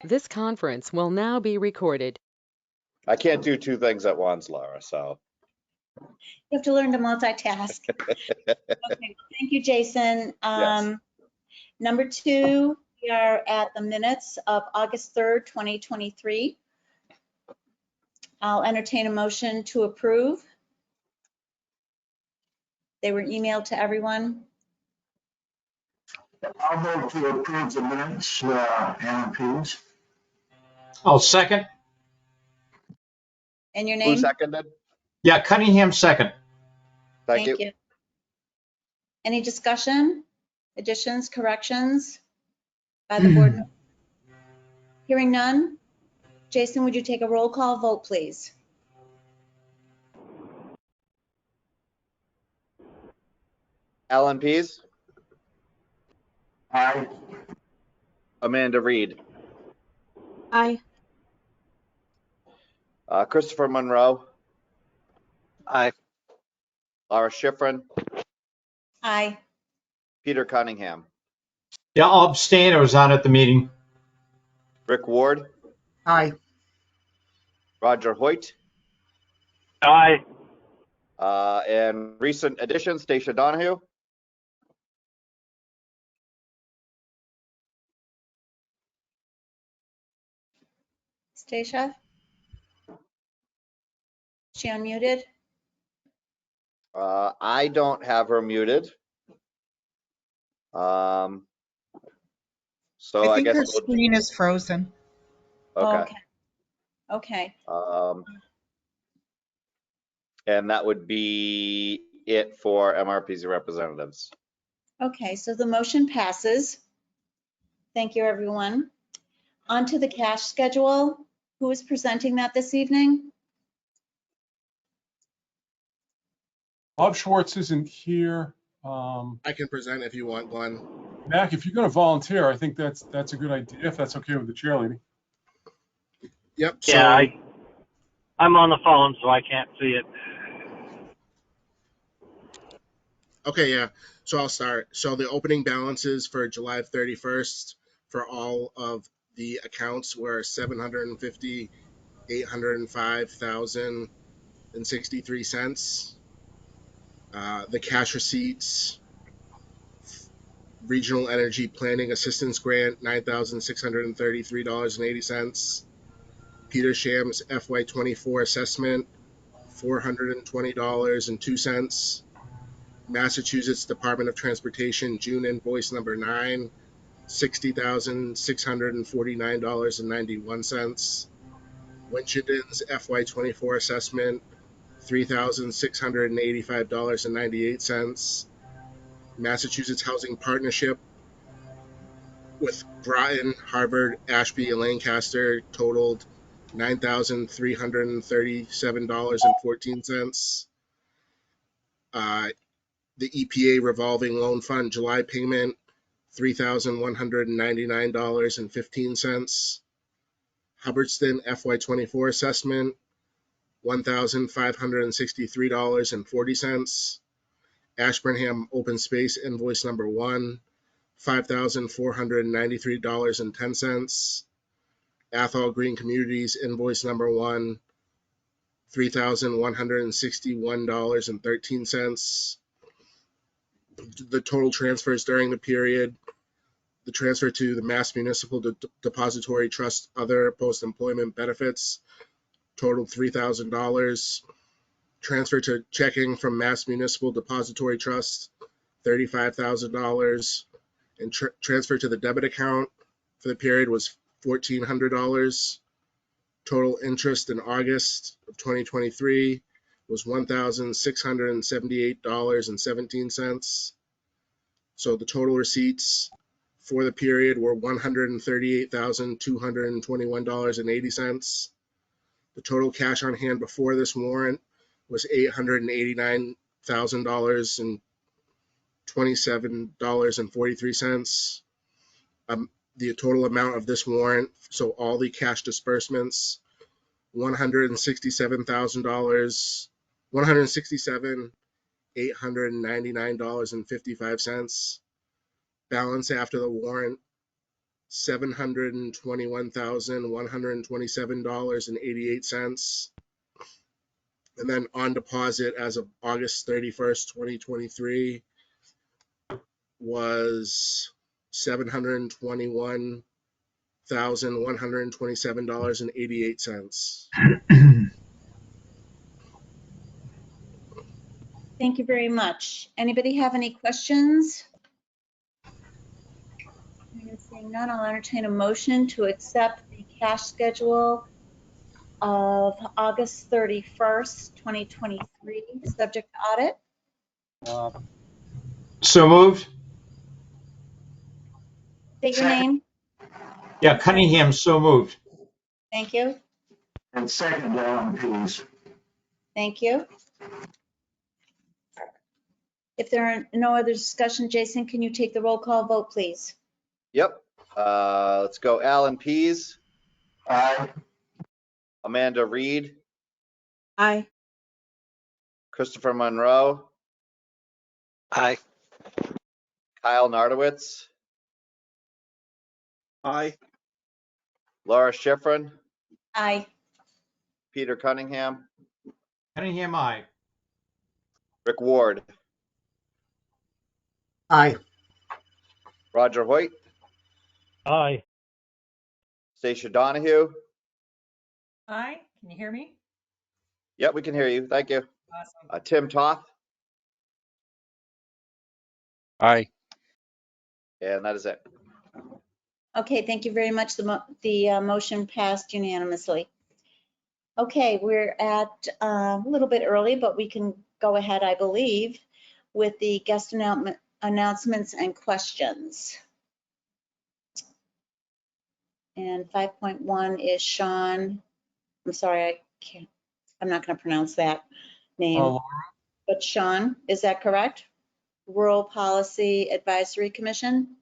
This conference will now be recorded. I can't do two things at once, Laura, so. You have to learn to multitask. Okay, thank you, Jason. Yes. Number 2, we are at the minutes of August 3rd, 2023. I'll entertain a motion to approve. They were emailed to everyone. I'll vote to approve the minutes, Alan Pease. I'll second. And your Who name? seconded? Yeah, Cunningham second. Thank you. Any discussion, additions, corrections by the board? Hearing none. Jason, would you take a roll call vote, please? Alan Pease, Aye. Amanda Reed, Aye. Christopher Monroe, Aye. Laura Schifrin, Aye. Peter Cunningham, Yeah, I'll abstain. I was on at the meeting. Rick Ward, Aye. Roger Hoyt, Aye. and recent addition, Stacia Donahue. Stacia? She unmuted? I don't have her muted. So I I think guess her screen is frozen. okay. Okay. And that would be it for MRPC representatives. Okay, so the motion passes. Thank you, everyone. On to the cash schedule. Who is presenting that this evening? Bob Schwartz isn't here. I can present if you want, Glenn. Mac, if you're going to volunteer, I think that's a good idea, if that's okay with the chair lady. Yep. So, Yeah, I'm on the phone, so I can't see it. okay, yeah. So I'll start. So the opening balances for July 31st for all of the accounts were $750,805,063. The cash receipts, Regional Energy Planning Assistance Grant, $9,633.80. Peter Sham's FY24 assessment, $420.02. Massachusetts Department of Transportation June invoice number 9, $60,649.91. Winchendon's FY24 assessment, $3,685.98. Massachusetts Housing Partnership with Groton, Harvard, Ashby, and Lancaster totaled $9,337.14. The EPA revolving loan fund July payment, $3,199.15. Hubbardston FY24 assessment, $1,563.40. Ashburnham open space invoice number 1, $5,493.10. Athol Green Communities invoice number 1, $3,161.13. The total transfers during the period: the transfer to the Mass Municipal Depository Trust other post-employment benefits totaled $3,000. Transfer to checking from Mass Municipal Depository Trust, $35,000. And transfer to the debit account for the period was $1,400. Total interest in August of 2023 was $1,678.17. So the total receipts for the period were $138,221.80. The total cash on hand before this warrant was $889,027.43. The total amount of this warrant, so all the cash disbursements, $167,000, $167,899.55. Balance after the warrant $721,127.88. And then on deposit as of August 31st, 2023 was $721,127.88. Thank you very much. Anybody have any questions? Seeing none, I'll entertain a motion to accept the cash schedule of August 31st, 2023, subject to audit. So moved. State your name. Yeah, Cunningham, so moved. Thank you. And second, Alan Pease. Thank you. If there are no other discussion, Jason, can you take the roll call vote, please? Yep. Let's go Alan Pease, Aye. Amanda Reed, Aye. Christopher Monroe, Aye. Kyle Nardowitz, Aye. Laura Schifrin, Aye. Peter Cunningham, Cunningham, aye. Rick Ward, Aye. Roger Hoyt, Aye. Stacia Donahue. Hi, can you hear me? Yep, we can hear you. Thank you. Awesome. Tim Toth, Aye. and that is it. Okay, thank you very much. The motion passed unanimously. Okay, we're at a little bit early, but we can go ahead, I believe, with the guest announcements and questions. And 5.1 is Sean. I'm sorry, I'm not going to pronounce that name. But Sean, is that correct? Rural Policy Advisory Commission?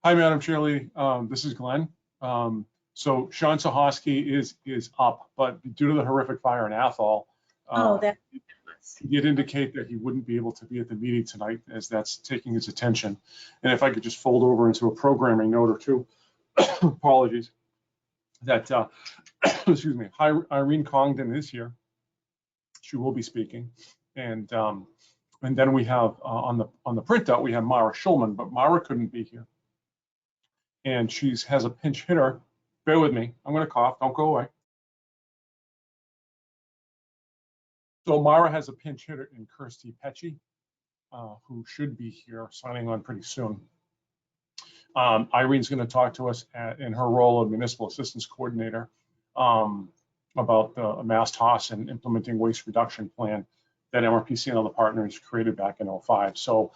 Hi, Madam Chair Lee. This is Glenn. So Sean Sahosky is up, but due to the horrific fire in Athol, he did indicate that he wouldn't be able to be at the meeting tonight, as that's taking his attention. And if I could just fold over into a programming note or two, apologies, that, excuse me, Irene Congdon is here. She will be speaking. And then we have, on the printout, we have Mara Schulman, but Mara couldn't be here. And she has a pinch hitter. Bear with me. I'm going to cough. Don't go away. So Mara has a pinch hitter in Kirsty Pecci, who should be here signing on pretty soon. Irene's going to talk to us in her role of Municipal Assistance Coordinator about the Mass TOS and implementing waste reduction plan that MRPC and other partners created back in 2005. So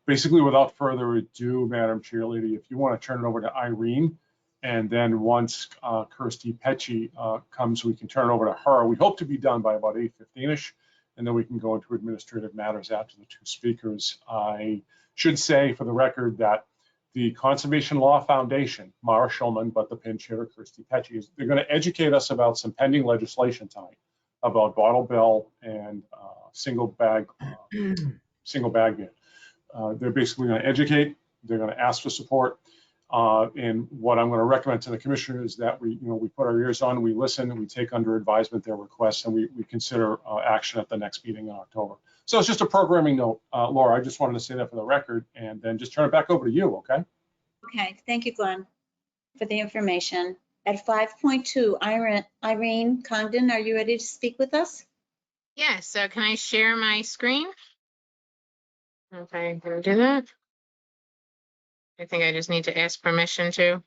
basically, without further ado, Madam Chair Lady, if you want to turn it over to Irene, and then once Kirsty Pecci comes, we can turn it over to her. We hope to be done by about 8:15-ish, and then we can go into administrative matters after the two speakers. I should say for the record that the Conservation Law Foundation, Mara Schulman, but the pinch hitter, Kirsty Pecci, they're going to educate us about some pending legislation tonight about bottle bill and single bag bin. They're basically going to educate. They're going to ask for support. And what I'm going to recommend to the commissioner is that we put our ears on, we listen, and we take under advisement their requests, and we consider action at the next meeting in October. So it's just a programming note, Laura. I just wanted to say that for the record, and then just turn it back over to you, okay? Okay, thank you, Glenn, for the information. At 5.2, Irene Congdon, are you ready to speak with us? Yes, so can I share my screen? If I can do that. I think I just need to ask permission to.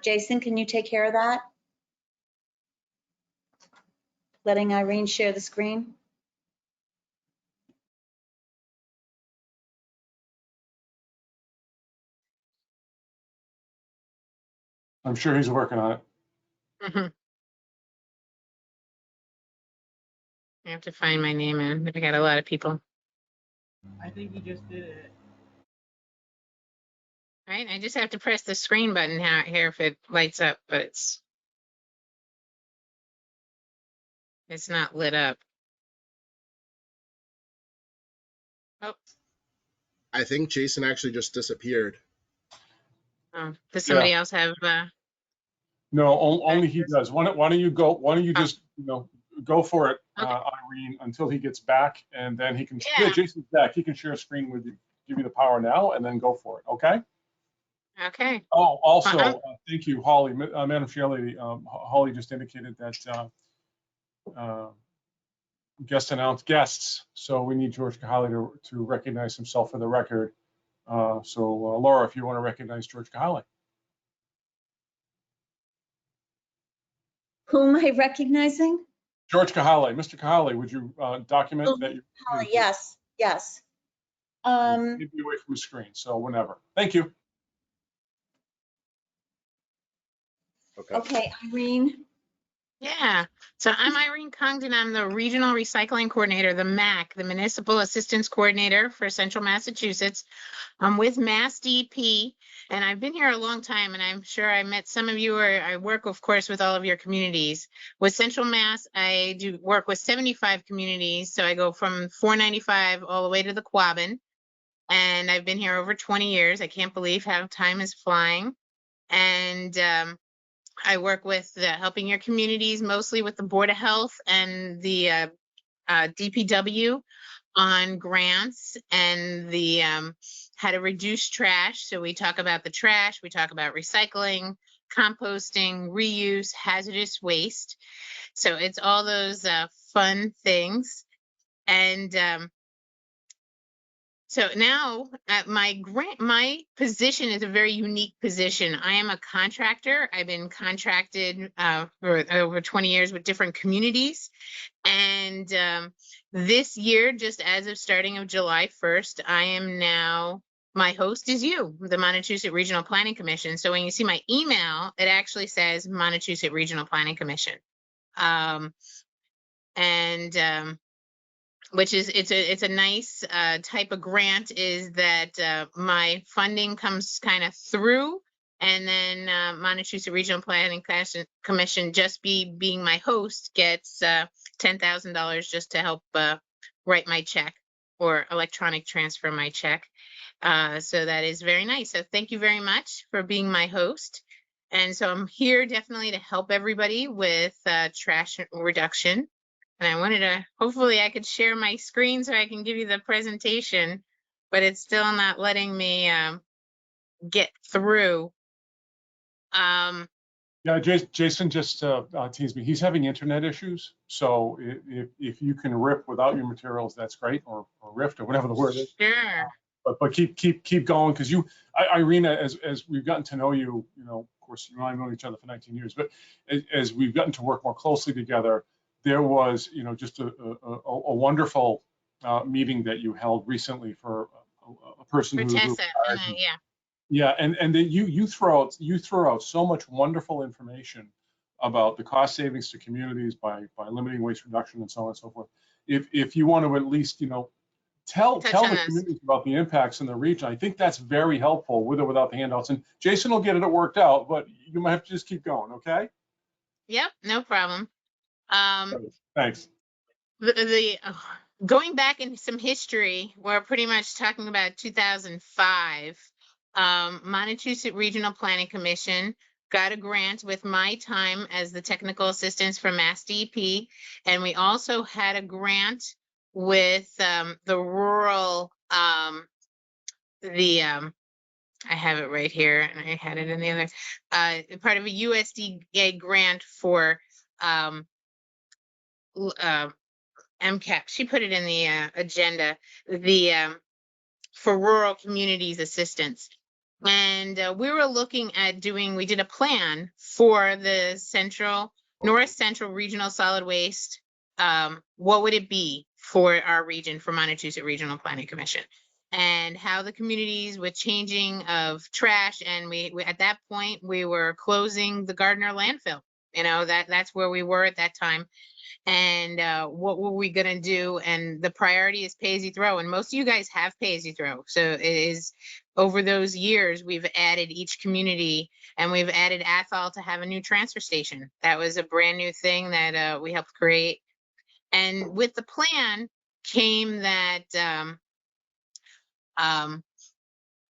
Jason, can you take care of that? Letting Irene share the screen? I'm sure he's working on it. I have to find my name in. I got a lot of people. I think he just did it. Right, I just have to press the screen button here if it lights up, but it's not lit up. Oh, I think Jason actually just disappeared. Does somebody else have, No, only he access? does. Why don't you go, why don't you Oh, just, go for it, okay. Irene, until he gets back, and then he can, Yeah. Jason's back. He can share a screen with you, give you the power now, and then go for it, okay? Okay. Oh, also, I'm- thank you, Holly. Madam Chair Lady, Holly just indicated that guests. So we need George Kahali to recognize himself for the record. So Laura, if you want to recognize George Kahali. Whom am I recognizing? George Kahali. Mr. Kahali, would you document Oh, that you Yes, yes. He'd be away from the screen, so whenever. Thank you. Okay, Irene. Yeah. So I'm Irene Congdon. I'm the Regional Recycling Coordinator, the MAC, the Municipal Assistance Coordinator for Central Massachusetts. I'm with Mass DP, and I've been here a long time, and I'm sure I met some of you, or I work, of course, with all of your communities. With Central Mass, I do work with 75 communities, so I go from 495 all the way to the Quabbin, and I've been here over 20 years. I can't believe how time is flying. And I work with helping your communities, mostly with the Board of Health and the DPW on grants and the how to reduce trash. So we talk about the trash, we talk about recycling, composting, reuse, hazardous waste. So it's all those fun things. And so now my position is a very unique position. I am a contractor. I've been contracted for over 20 years with different communities. And this year, just as of starting of July 1st, I am now, my host is you, the Montechusett Regional Planning Commission. So when you see my email, it actually says Montechusett Regional Planning Commission. Which is, it's a nice type of grant, is that my funding comes kind of through, and then Montechusett Regional Planning Commission, just being my host, gets $10,000 just to help write my check or electronic transfer my check. So that is very nice. So thank you very much for being my host. And so I'm here definitely to help everybody with trash reduction. And I wanted to, hopefully I could share my screen so I can give you the presentation, but it's still not letting me get through. Yeah, Jason just teased me. He's having internet issues. So if you can rip without your materials, that's great, or rift, or whatever the word is. Sure. But keep going, because Irina, as we've gotten to know you, of course, you and I have known each other for 19 years, but as we've gotten to work more closely together, there was, just a wonderful meeting that you held recently for a person For who Tessa, yeah. Yeah, and then you throw out so much wonderful information about the cost savings to communities by limiting waste reduction and so on and so forth. If you want to at least tell the communities about the impacts in the region, I think that's very helpful, with or without the handouts. And Jason will get it worked out, but you might have to just keep going, okay? Yep, no problem. Thanks. Going back in some history, we're pretty much talking about 2005. Montechusett Regional Planning Commission got a grant with my time as the technical assistance for Mass DEP, and we also had a grant with the rural, I have it right here, and I had it in the other, part of a USDA grant for MCAP. She put it in the agenda, for rural communities assistance. And we were looking at we did a plan for the North Central Regional Solid Waste. What would it be for our region, for Montechusett Regional Planning Commission? And how the communities with changing of trash, and we at that point, we were closing the Gardner landfill. That's where we were at that time. And what were we going to do? And the priority is pay as you throw. And most of you guys have pay as you throw. So it is, over those years, we've added each community, and we've added Athol to have a new transfer station. That was a brand new thing that we helped create. And with the plan came that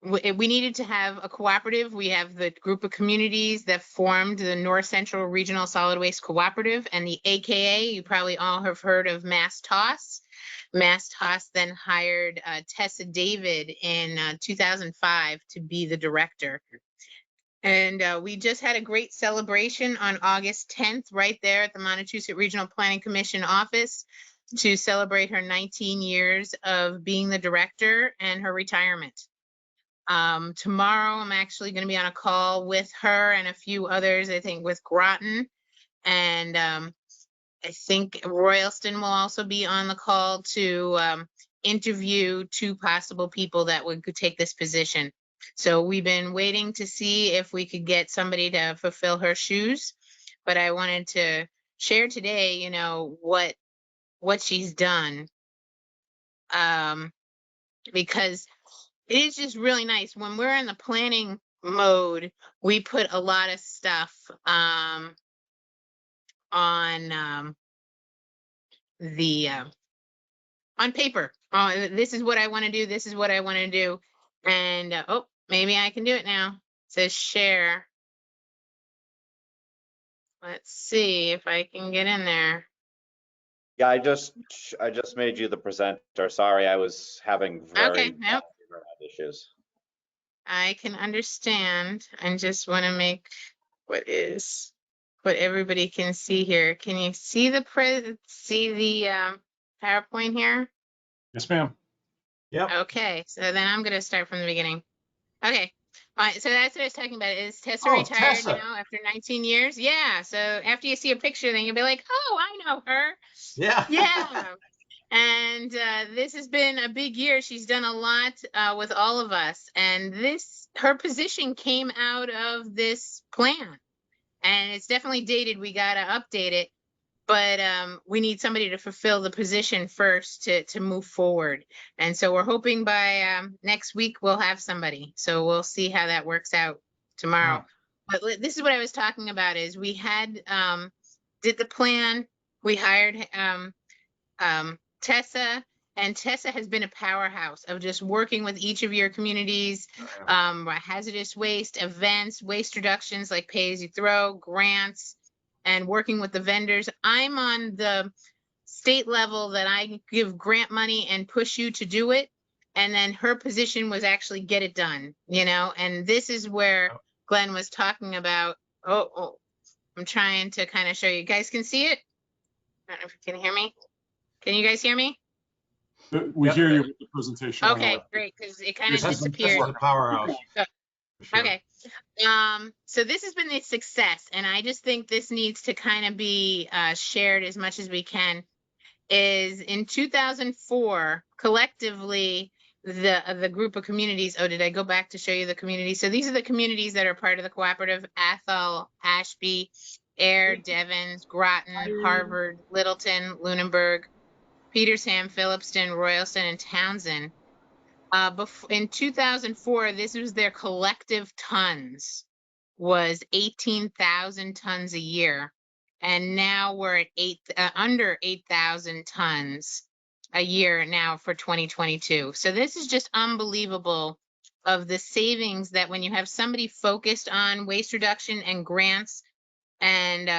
we needed to have a cooperative. We have the group of communities that formed the North Central Regional Solid Waste Cooperative, and the AKA, you probably all have heard of Mass Toss. Mass Toss then hired Tessa David in 2005 to be the director. And we just had a great celebration on August 10th, right there at the Montechusett Regional Planning Commission office, to celebrate her 19 years of being the director and her retirement. Tomorrow, I'm actually going to be on a call with her and a few others, I think with Groton. And I think Royalston will also be on the call to interview 2 possible people that could take this position. So we've been waiting to see if we could get somebody to fulfill her shoes. But I wanted to share today, you know, what she's done. Because it is just really nice when we're in the planning mode. We put a lot of stuff on paper. This is what I want to do. This is what I want to do. And oh, maybe I can do it now. It says share. Let's see if I can get in there. Yeah, I just made you the presenter. Sorry, I was having very Okay, bad nope. internet issues. I can understand. I just want to make what everybody can see here. Can you see the PowerPoint here? Yes, ma'am. Yep. Okay, so then I'm going to start from the beginning. Okay, so that's what I was talking about. Is Tessa Oh, retired, Tessa. you know, after 19 years? Yeah, so after you see a picture, then you'll be like, oh, I know her. Yeah. Yeah. And this has been a big year. She's done a lot with all of us. And her position came out of this plan. And it's definitely dated. We got to update it. But we need somebody to fulfill the position first to move forward. And so we're hoping by next week we'll have somebody. So we'll see how that works out tomorrow. But this is what I was talking about is we had did the plan. We hired Tessa, and Tessa has been a powerhouse of just working with each of your communities, hazardous waste, events, waste reductions like pay as you throw, grants, and working with the vendors. I'm on the state level that I give grant money and push you to do it. And then her position was actually get it done, you know, and this is where Glenn was talking about. Oh, I'm trying to kind of show you. Guys can see it? I don't know if you can hear me. Can you guys hear me? We Yep. hear you with the presentation. Okay, great, because it kind of This is disappeared. the powerhouse. for sure. Okay. So this has been a success, and I just think this needs to kind of be shared as much as we can. Is in 2004, collectively, the group of communities. Oh, did I go back to show you the communities? So these are the communities that are part of the cooperative: Athol, Ashby, Air, Devens, Groton, Harvard, Littleton, Lunenburg, Petersham, Phillipston, Royalston, and Townsend. In 2004, this was their collective tons, was 18,000 tons a year. And now we're at under 8,000 tons a year now for 2022. So this is just unbelievable of the savings that when you have somebody focused on waste reduction and grants. And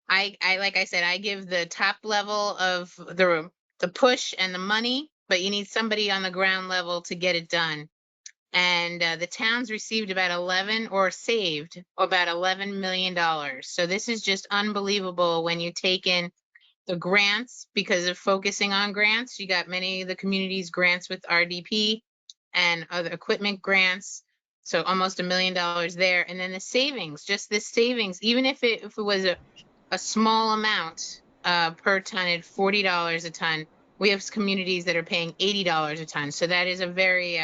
I like I said, I give the top level of the push and the money, but you need somebody on the ground level to get it done. And the towns received saved about $11 million. So this is just unbelievable when you take in the grants. Because of focusing on grants, you got many of the communities grants with RDP and other equipment grants. So almost $1 million there. And then the savings, just the savings, even if it was a small amount per ton at $40 a ton, we have communities that are paying $80 a ton. So that is a very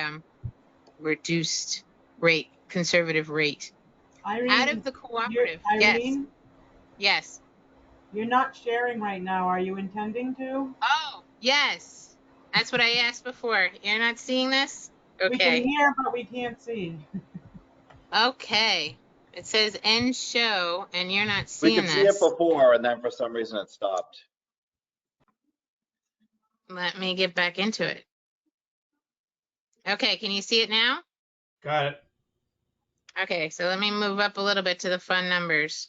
reduced rate, conservative rate. Irene, Out of the cooperative, yes. Irene, Yes. you're not sharing right now. Are you intending to? Oh, yes. That's what I asked before. You're not seeing this? We can Okay. hear, but we can't see. Okay. It says end show, and you're not We seeing could see it this. before, and then for some reason it stopped. Let me get back into it. Okay, can you see it now? Got it. Okay, so let me move up a little bit to the fun numbers.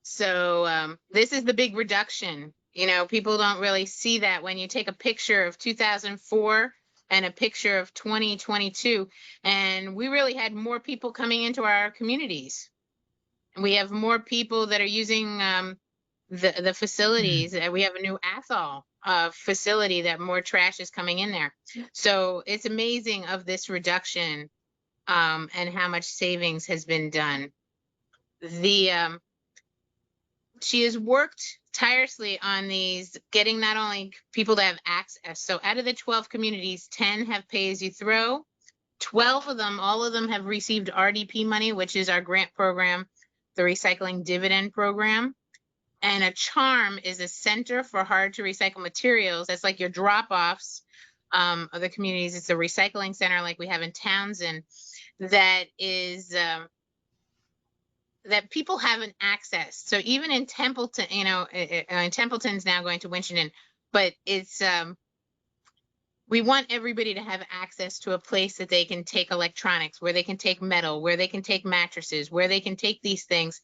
So this is the big reduction. You know, people don't really see that when you take a picture of 2004 and a picture of 2022, and we really had more people coming into our communities. We have more people that are using the facilities. We have a new Athol facility that more trash is coming in there. So it's amazing of this reduction and how much savings has been done. She has worked tirelessly on these, getting not only people to have access. So out of the 12 communities, 10 have pay as you throw. 12 of them, all of them have received RDP money, which is our grant program, the recycling dividend program. And a CHARM is a center for hard to recycle materials. That's like your drop-offs of the communities. It's a recycling center like we have in Townsend that is that people haven't accessed. So even in Templeton, you know, Templeton's now going to Winchendon, but it's we want everybody to have access to a place that they can take electronics, where they can take metal, where they can take mattresses, where they can take these things.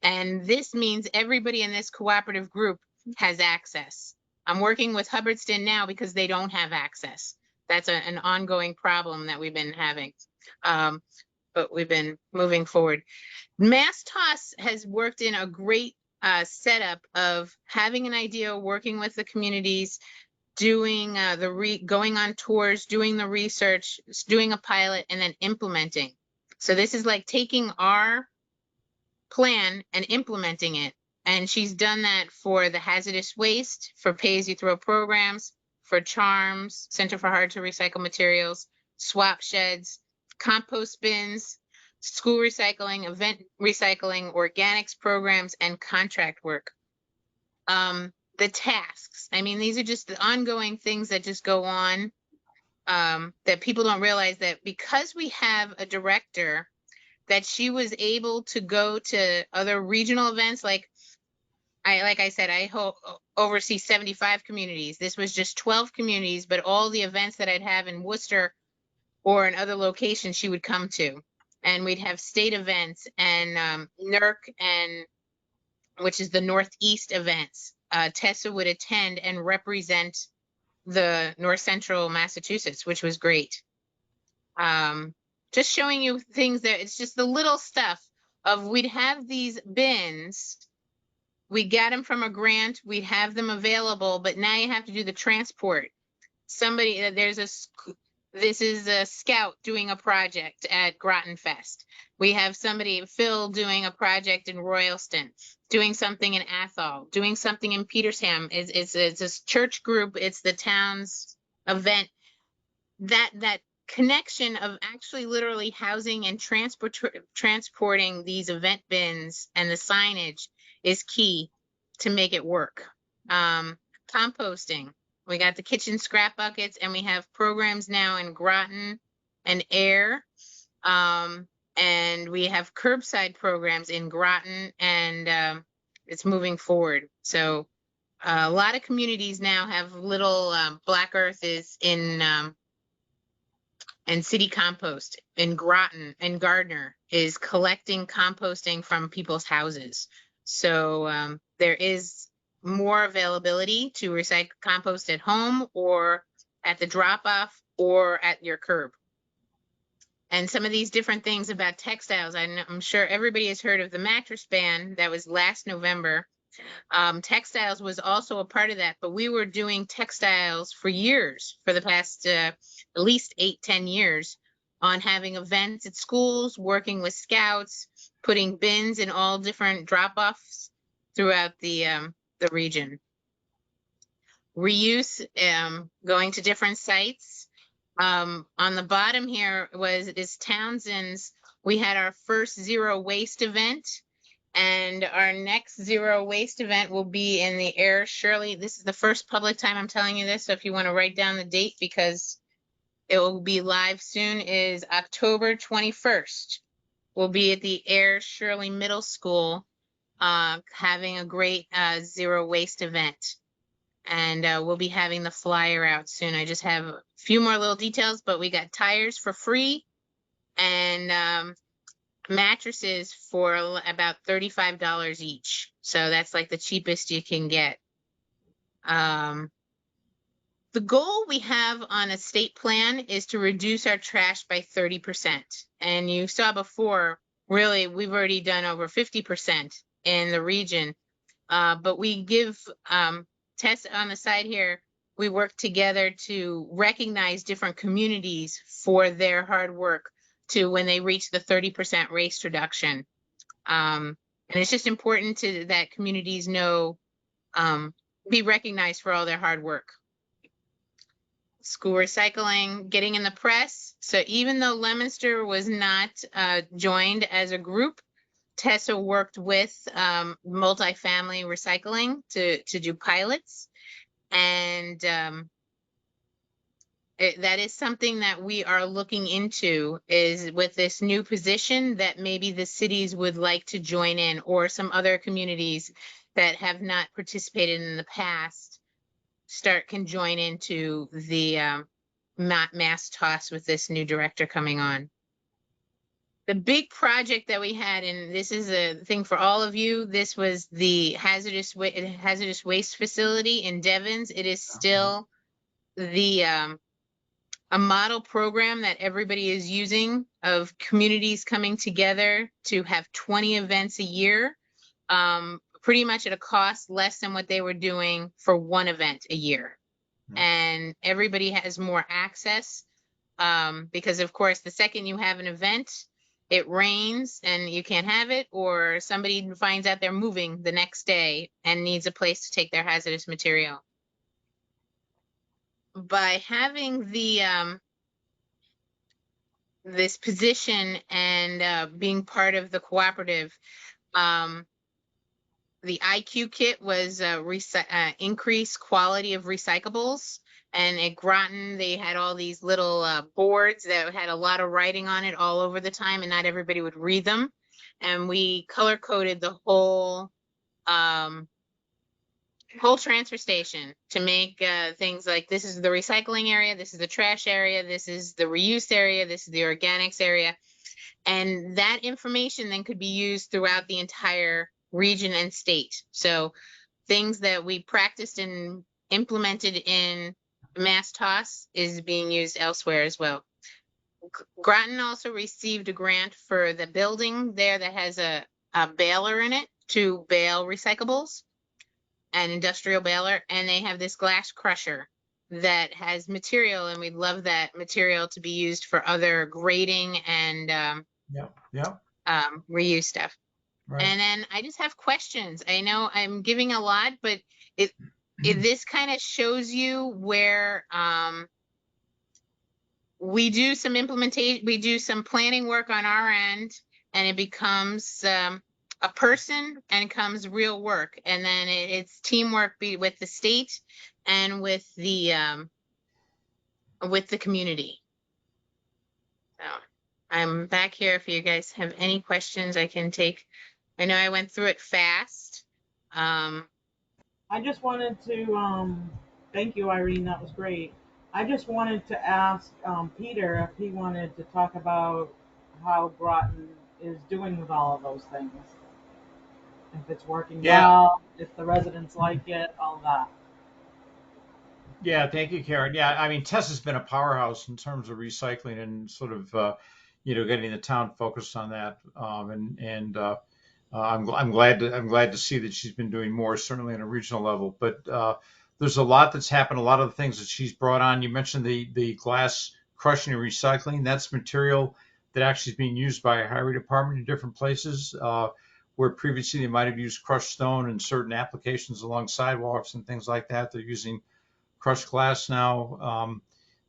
And this means everybody in this cooperative group has access. I'm working with Hubbardston now because they don't have access. That's an ongoing problem that we've been having. But we've been moving forward. MassTOS has worked in a great setup of having an idea, working with the communities, doing going on tours, doing the research, doing a pilot, and then implementing. So this is like taking our plan and implementing it. And she's done that for the hazardous waste, for pay-as-you-throw programs, for CHARMS, Center for Hard to Recycle Materials, swap sheds, compost bins, school recycling, event recycling, organics programs, and contract work. The tasks, I mean, these are just the ongoing things that just go on, that people don't realize that because we have a director, that she was able to go to other regional events. Like I said, I oversee 75 communities. This was just 12 communities, but all the events that I'd have in Worcester or in other locations, she would come to. And we'd have state events and NERC, and which is the Northeast events. Tessa would attend and represent the North Central Massachusetts, which was great. Just showing you things that it's just the little stuff of we'd have these bins. We got them from a grant. We'd have them available, but now you have to do the transport. This is a scout doing a project at Groton Fest. We have somebody, Phil, doing a project in Royalston, doing something in Athol, doing something in Petersham. It's a church group. It's the town's event. That connection of actually literally housing and transporting these event bins and the signage is key to make it work. Composting. We got the kitchen scrap buckets, and we have programs now in Groton and Air. And we have curbside programs in Groton, and it's moving forward. So a lot of communities now have little Black Earth is in and City Compost in Groton and Gardner is collecting composting from people's houses. So there is more availability to recycle compost at home or at the drop-off or at your curb. And some of these different things about textiles, I'm sure everybody has heard of the mattress ban that was last November. Textiles was also a part of that, but we were doing textiles for years, for the past at least 8-10 years, on having events at schools, working with scouts, putting bins in all different drop-offs throughout the region. Reuse, going to different sites. On the bottom here is Townsend's. We had our first zero waste event, and our next zero waste event will be in the Air Shirley. This is the first public time I'm telling you this, so if you want to write down the date because it will be live soon, is October 21st. We'll be at the Air Shirley Middle School having a great zero waste event. And we'll be having the flyer out soon. I just have a few more little details, but we got tires for free and mattresses for about $35 each. So that's like the cheapest you can get. The goal we have on a state plan is to reduce our trash by 30%. And you saw before, really, we've already done over 50% in the region. But we give Tess on the side here, we work together to recognize different communities for their hard work to when they reach the 30% waste reduction. And it's just important that communities know, be recognized for all their hard work. School recycling, getting in the press. So even though Leominster was not joined as a group, Tessa worked with multifamily recycling to do pilots. And that is something that we are looking into, is with this new position that maybe the cities would like to join in, or some other communities that have not participated in the past can join into the mass toss with this new director coming on. The big project that we had, and this is a thing for all of you, this was the hazardous waste facility in Devens. It is still a model program that everybody is using, of communities coming together to have 20 events a year, pretty much at a cost less than what they were doing for one event a year. And everybody has more access because, of course, the second you have an event, it rains and you can't have it, or somebody finds out they're moving the next day and needs a place to take their hazardous material. By having this position and being part of the cooperative, the IQ kit was increased quality of recyclables. And at Groton, they had all these little boards that had a lot of writing on it all over the time, and not everybody would read them. And we color coded the whole transfer station to make things like, this is the recycling area, this is the trash area, this is the reuse area, this is the organics area. And that information then could be used throughout the entire region and state. So things that we practiced and implemented in mass toss is being used elsewhere as well. Groton also received a grant for the building there that has a baler in it to bale recyclables, an industrial baler, and they have this glass crusher that has material, and we'd love that material to be used for other grading and reuse stuff. Right. And then I just have questions. I know I'm giving a lot, but this kind of shows you where we do some implementation, we do some planning work on our end, and it becomes a person and comes real work. And then it's teamwork with the state and with the community. So I'm back here if you guys have any questions I can take. I know I went through it fast. I just wanted to thank you, Irene. That was great. I just wanted to ask Peter if he wanted to talk about how Groton is doing with all of those things. If it's working well, if the residents like it, all that. Yeah, thank you, Karen. Yeah, I mean, Tessa's been a powerhouse in terms of recycling and sort of, getting the town focused on that. I'm glad to see that she's been doing more, certainly on a regional level. But there's a lot that's happened. A lot of the things that she's brought on. You mentioned the glass crushing and recycling. That's material that actually is being used by a highway department in different places, where previously they might have used crushed stone in certain applications along sidewalks and things like that. They're using crushed glass now.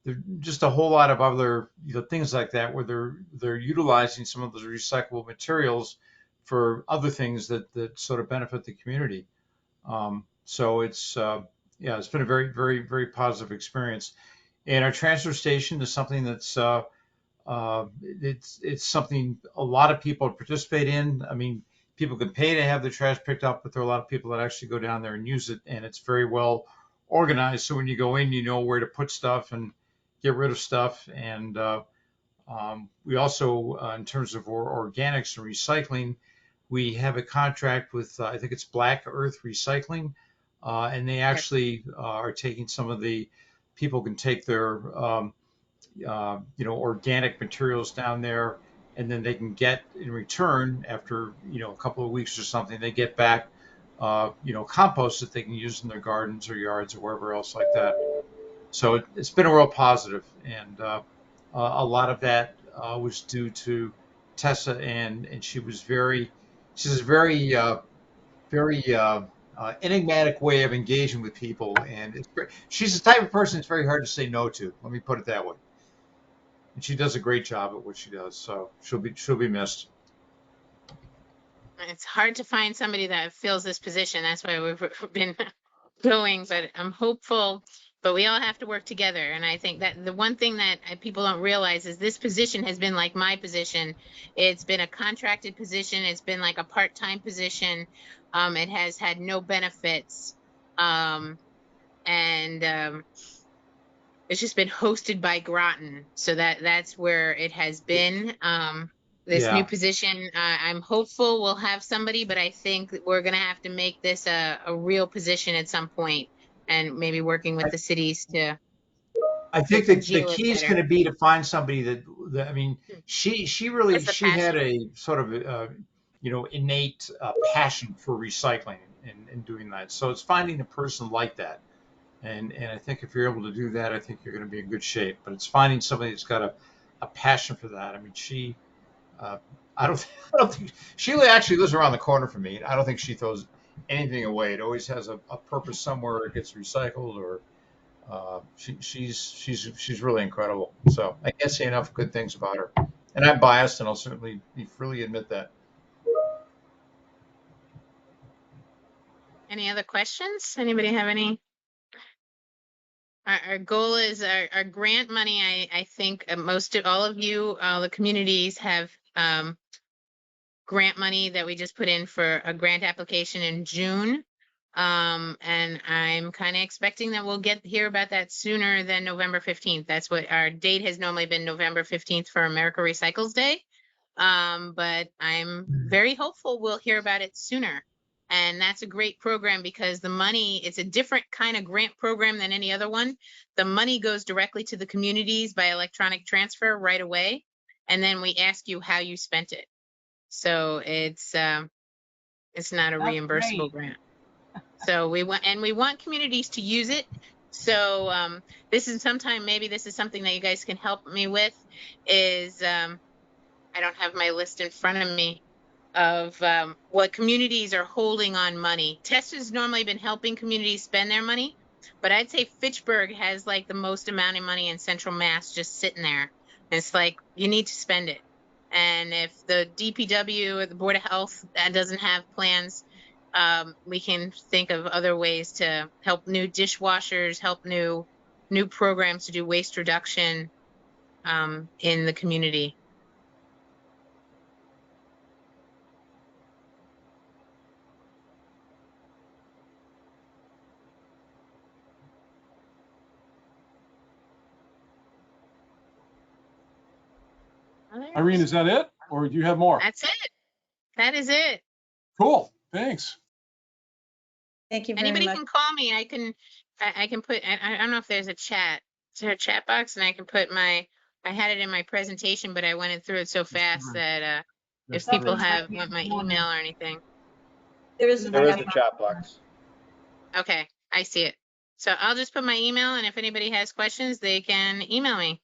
There's just a whole lot of other things like that where they're utilizing some of those recyclable materials for other things that sort of benefit the community. So it's been a very, very, very positive experience. And our transfer station is something that's it's something a lot of people participate in. I mean, people can pay to have their trash picked up, but there are a lot of people that actually go down there and use it, and it's very well organized. So when you go in, you know where to put stuff and get rid of stuff. And we also, in terms of organics and recycling, we have a contract with, I think it's Black Earth Recycling, and they actually are taking some of the, people can take their, organic materials down there, and then they can get in return after, a couple of weeks or something, they get back, compost that they can use in their gardens or yards or wherever else like that. So it's been a real positive, and a lot of that was due to Tessa, and she's a very enigmatic way of engaging with people, and it's great. She's the type of person it's very hard to say no to. Let me put it that way. And she does a great job at what she does, so she'll be missed. It's hard to find somebody that fills this position. That's why we've been going, but I'm hopeful. But we all have to work together. And I think that the one thing that people don't realize is this position has been like my position. It's been a contracted position. It's been like a part-time position. It has had no benefits. It's just been hosted by Groton. So that's where it has been. This new position, I'm hopeful we'll have somebody, but I think we're going to have to make this a real position at some point, and maybe working with the cities to. I think the key is going to be to find somebody that I mean, she had a sort of innate passion for recycling and doing that. So it's finding a person like that, and I think if you're able to do that, I think you're going to be in good shape. But it's finding somebody that's got a passion for that. I mean, I don't think Sheila actually lives around the corner from me. I don't think she throws anything away. It always has a purpose somewhere. It gets recycled, or she's really incredible. So I can't say enough good things about her. And I'm biased, and I'll certainly freely admit that. Any other questions? Anybody have any? Our goal is our grant money. I think all of you, the communities have grant money that we just put in for a grant application in June. And I'm kind of expecting that we'll hear about that sooner than November 15th. That's what our date has normally been, November 15th for America Recycles Day. But I'm very hopeful we'll hear about it sooner. And that's a great program because the money, it's a different kind of grant program than any other one. The money goes directly to the communities by electronic transfer right away. And then we ask you how you spent it. So it's not a reimbursable grant. So we want communities to use it. So this is something that you guys can help me with is I don't have my list in front of me of what communities are holding on money. Tessa's normally been helping communities spend their money, but I'd say Fitchburg has like the most amount of money in Central Mass just sitting there. And it's like, you need to spend it. And if the DPW or the Board of Health doesn't have plans, we can think of other ways to help new dishwashers, help new programs to do waste reduction in the community. Irene, is that it? Or do you have more? That's it. That is it. Cool. Thanks. Thank you very Anybody much. can call me. I can put, I don't know if there's a chat. Is there a chat box? And I can put I had it in my presentation, but I went through it so fast that if people want my email or anything. There is a chat box. Okay, I see it. So I'll just put my email, and if anybody has questions, they can email me.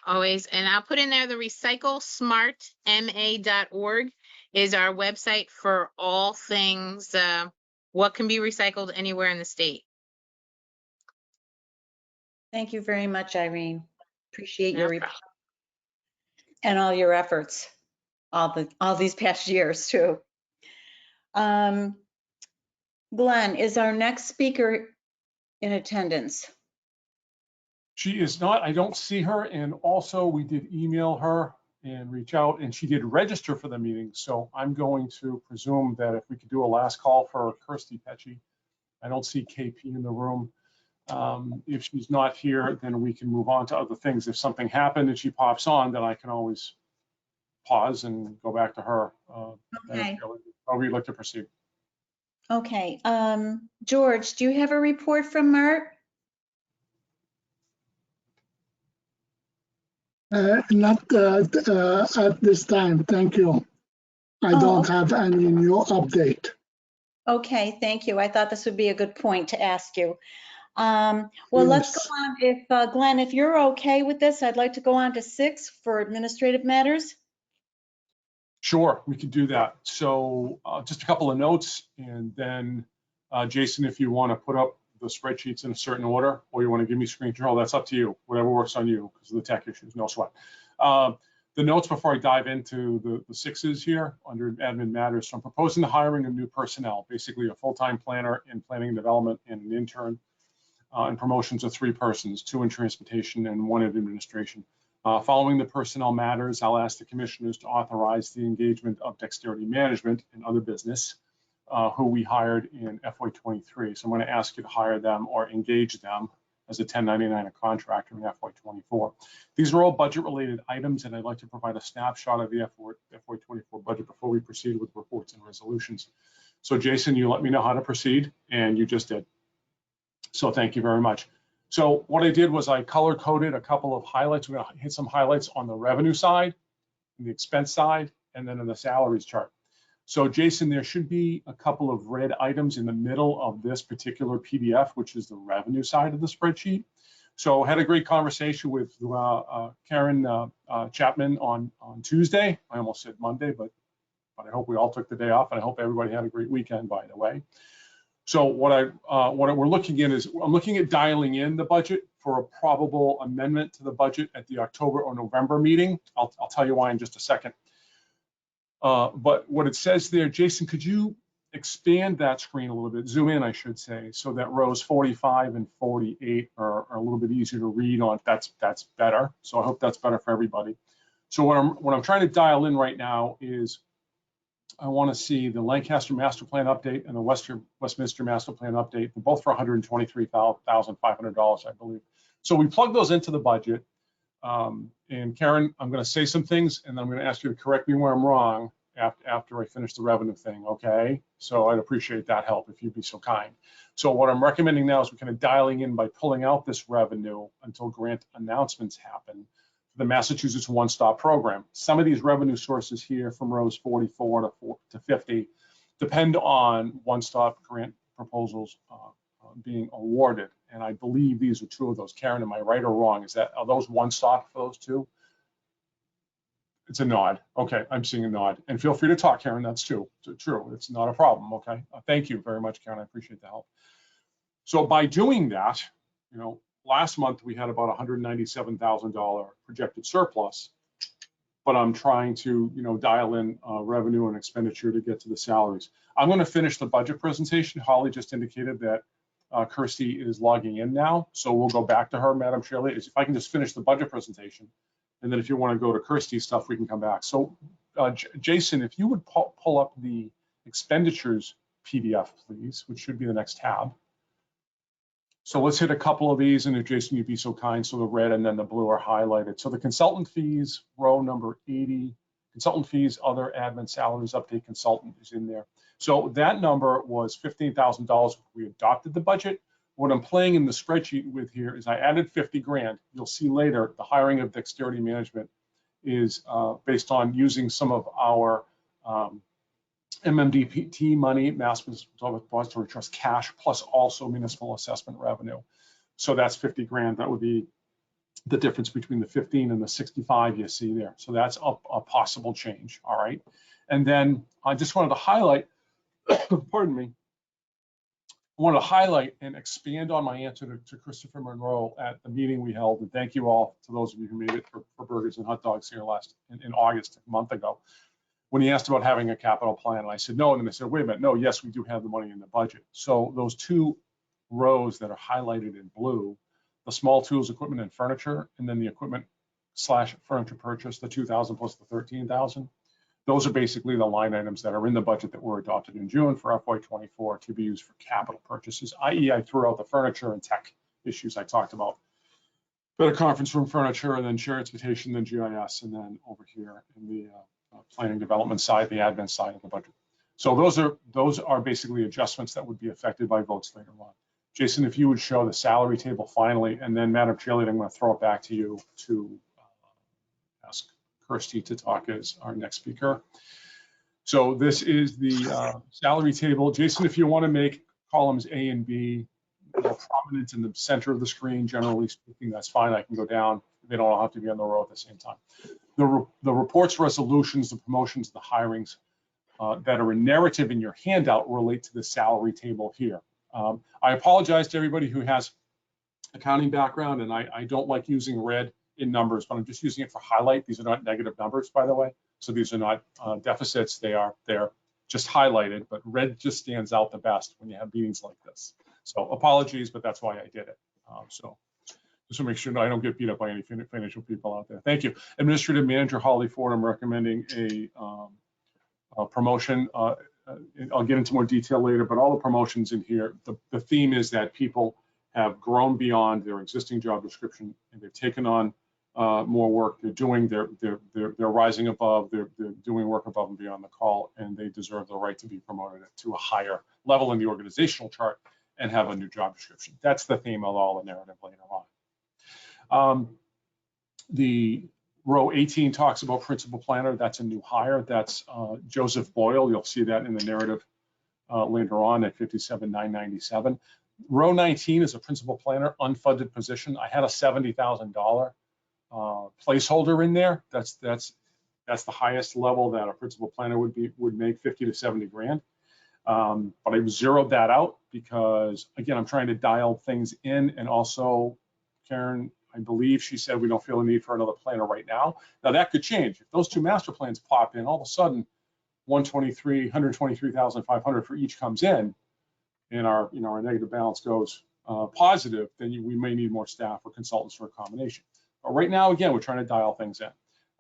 Always, and I'll put in there the recyclesmartma.org is our website for all things what can be recycled anywhere in the state. Thank you very much, Irene. Appreciate your report and all your efforts, all these past years too. Glenn, is our next speaker in attendance? She is not. I don't see her. And also we did email her and reach out, and she did register for the meeting. So I'm going to presume that if we could do a last call for Kirsty Pecci, I don't see KP in the room. If she's not here, then we can move on to other things. If something happened and she pops on, then I can always pause and go back to her. Okay. However you'd like to proceed. Okay. George, do you have a report from Mert? Not at this time, thank you. I Oh, don't okay. have any new update. Okay, thank you. I thought this would be a good point to ask you. Well, let's go Yes. on. If Glenn, if you're okay with this, I'd like to go on to 6 for administrative matters. Sure, we could do that. So just a couple of notes, and then Jason, if you want to put up the spreadsheets in a certain order, or you want to give me screen control, that's up to you. Whatever works on you, because of the tech issues, no sweat. The notes before I dive into the 6s here under admin matters. So I'm proposing the hiring of new personnel, basically a full-time planner in planning and development and an intern, and promotions of 3 persons, 2 in transportation and 1 in administration. Following the personnel matters, I'll ask the commissioners to authorize the engagement of Dexterity Management and other business who we hired in FY23. So I'm going to ask you to hire them or engage them as a 1099 contractor in FY24. These are all budget-related items, and I'd like to provide a snapshot of the FY24 budget before we proceed with reports and resolutions. So Jason, you let me know how to proceed, and you just did. So thank you very much. So what I did was I color-coded a couple of highlights. We're going to hit some highlights on the revenue side, the expense side, and then in the salaries chart. So Jason, there should be a couple of red items in the middle of this particular PDF, which is the revenue side of the spreadsheet. So I had a great conversation with Karen Chapman on Tuesday. I almost said Monday, but I hope we all took the day off, and I hope everybody had a great weekend, by the way. So what we're looking at is I'm looking at dialing in the budget for a probable amendment to the budget at the October or November meeting. I'll tell you why in just a second. But what it says there, Jason, could you expand that screen a little bit, zoom in, I should say, so that rows 45 and 48 are a little bit easier to read on. That's better. So I hope that's better for everybody. So what I'm trying to dial in right now is I want to see the Lancaster Master Plan update and the Westminster Master Plan update. They're both for $123,500, I believe. So we plug those into the budget. And Karen, I'm going to say some things, and then I'm going to ask you to correct me where I'm wrong after I finish the revenue thing, okay? So I'd appreciate that help if you'd be so kind. So what I'm recommending now is we're kind of dialing in by pulling out this revenue until grant announcements happen for the Massachusetts One Stop program. Some of these revenue sources here from rows 44 to 50 depend on One Stop grant proposals being awarded. And I believe these are 2 of those. Karen, am I right or wrong? Are those One Stop for those 2? It's a nod. Okay, I'm seeing a nod. And feel free to talk, Karen. That's true. It's not a problem. Okay. Thank you very much, Karen. I appreciate the help. So by doing that, last month we had about $197,000 projected surplus, but I'm trying to, dial in revenue and expenditure to get to the salaries. I'm going to finish the budget presentation. Holly just indicated that Kirsty is logging in now, so we'll go back to her, Madam Shirley. If I can just finish the budget presentation, and then if you want to go to Kirsty's stuff, we can come back. So Jason, if you would pull up the expenditures PDF, please, which should be the next tab. So let's hit a couple of these, and if Jason, you'd be so kind, so the red and then the blue are highlighted. So the consultant fees, row number 80, consultant fees, other admin salaries, update consultant is in there. So that number was $15,000 when we adopted the budget. What I'm playing in the spreadsheet with here is I added 50 grand. You'll see later the hiring of Dexterity Management is based on using some of our MMDT money, Mass Depository Trust cash, plus also municipal assessment revenue. So that's 50 grand. That would be the difference between the 15 and the 65 you see there. So that's a possible change, all right? And then I just wanted to highlight, pardon me, I wanted to highlight and expand on my answer to Christopher Monroe at the meeting we held. And thank you all to those of you who made it for burgers and hot dogs here in August, a month ago, when he asked about having a capital plan. And I said, no. And then I said, wait a minute, no, yes, we do have the money in the budget. So those 2 rows that are highlighted in blue, the small tools, equipment, and furniture, and then the equipment/furniture purchase, the 2,000 plus the 13,000. Those are basically the line items that are in the budget that were adopted in June for FY24 to be used for capital purchases, i.e. I threw out the furniture and tech issues I talked about. Better conference room furniture, and then transportation, then GIS, and then over here in the planning development side, the admin side of the budget. So those are basically adjustments that would be affected by votes later on. Jason, if you would show the salary table finally, and then Madam Chairleader, I'm going to throw it back to you to ask Kirsty to talk as our next speaker. So this is the salary table. Jason, if you want to make columns A and B more prominent in the center of the screen, generally speaking, that's fine. I can go down. They don't all have to be on the row at the same time. The reports, resolutions, the promotions, the hirings that are in narrative in your handout relate to the salary table here. I apologize to everybody who has accounting background, and I don't like using red in numbers, but I'm just using it for highlight. These are not negative numbers, by the way. So these are not deficits. They're just highlighted, but red just stands out the best when you have meetings like this. So apologies, but that's why I did it. So just to make sure I don't get beat up by any financial people out there. Thank you. Administrative Manager Holly Ford, I'm recommending a promotion. I'll get into more detail later, but all the promotions in here, the theme is that people have grown beyond their existing job description and they've taken on more work. They're rising above. They're doing work above and beyond the call, and they deserve the right to be promoted to a higher level in the organizational chart and have a new job description. That's the theme of all the narrative later on. The row 18 talks about principal planner. That's a new hire. That's Joseph Boyle. You'll see that in the narrative later on at 57,997. Row 19 is a principal planner, unfunded position. I had a $70,000 placeholder in there. That's the highest level that a principal planner would make, 50 to 70 grand. But I zeroed that out because, again, I'm trying to dial things in, and also Karen, I believe she said we don't feel a need for another planner right now. Now that could change. If those two master plans pop in, all of a sudden 123,500 for each comes in, and our negative balance goes positive, then we may need more staff or consultants for a combination. But right now, again, we're trying to dial things in.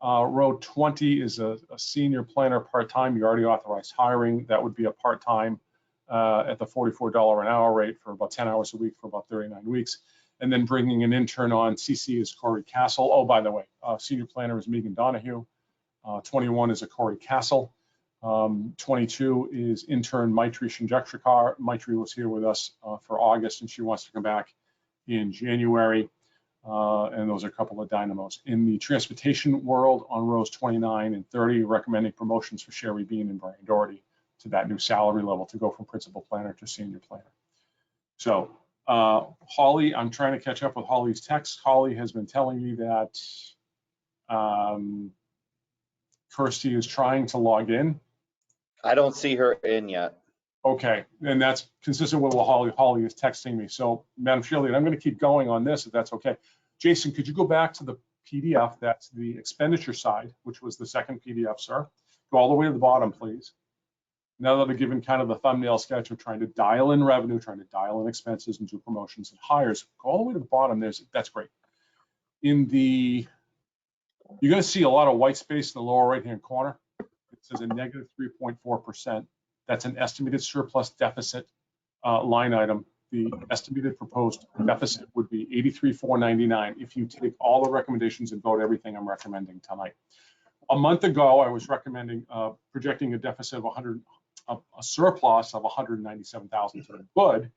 Row 20 is a senior planner part-time. You already authorized hiring. That would be a part-time at the $44 an hour rate for about 10 hours a week for about 39 weeks. And then bringing an intern on. CC is Corey Castle. Oh, by the way, senior planner is Megan Donahue. 21 is a Corey Castle. 22 is intern Maitri Shinjakshikar. Maitri was here with us for August, and she wants to come back in January. And those are a couple of dynamos. In the transportation world, on rows 29 and 30, recommending promotions for Sherry Bean and Brian Doherty to that new salary level to go from principal planner to senior planner. So Holly, I'm trying to catch up with Holly's text. Holly has been telling me that Kirsty is trying to log in. I don't see her in yet. Okay, and that's consistent with what Holly is texting me. So, Madam Chairleader, I'm going to keep going on this if that's okay. Jason, could you go back to the PDF? That's the expenditure side, which was the second PDF, sir. Go all the way to the bottom, please. Now that I've given kind of the thumbnail sketch of trying to dial in revenue, trying to dial in expenses and do promotions and hires, go all the way to the bottom. That's great. You're going to see a lot of white space in the lower right-hand corner. It says a negative 3.4%. That's an estimated surplus deficit line item. The estimated proposed deficit would be 83,499 if you take all the recommendations and vote everything I'm recommending tonight. A month ago, I was recommending projecting a deficit of a surplus of 197,000 to the good,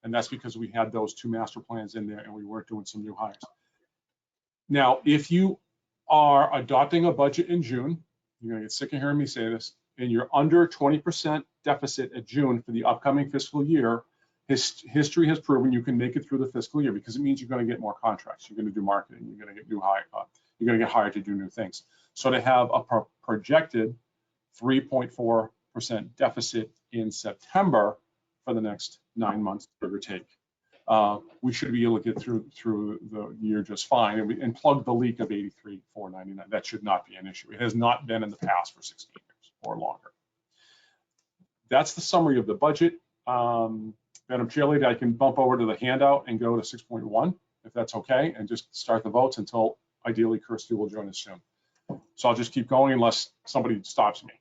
and that's because we had those two master plans in there and we weren't doing some new hires. Now, if you are adopting a budget in June, you're going to get sick of hearing me say this, and you're under 20% deficit at June for the upcoming fiscal year, history has proven you can make it through the fiscal year because it means you're going to get more contracts. You're going to do marketing. You're going to get you're going to get hired to do new things. So to have a projected 3.4% deficit in September for the next 9 months, give or take, we should be able to get through the year just fine and plug the leak of 83,499. That should not be an issue. It has not been in the past for 16 years or longer. That's the summary of the budget. Madam Chairleader, I can bump over to the handout and go to 6.1 if that's okay, and just start the votes until ideally Kirsty will join us soon. So I'll just keep going unless somebody stops me,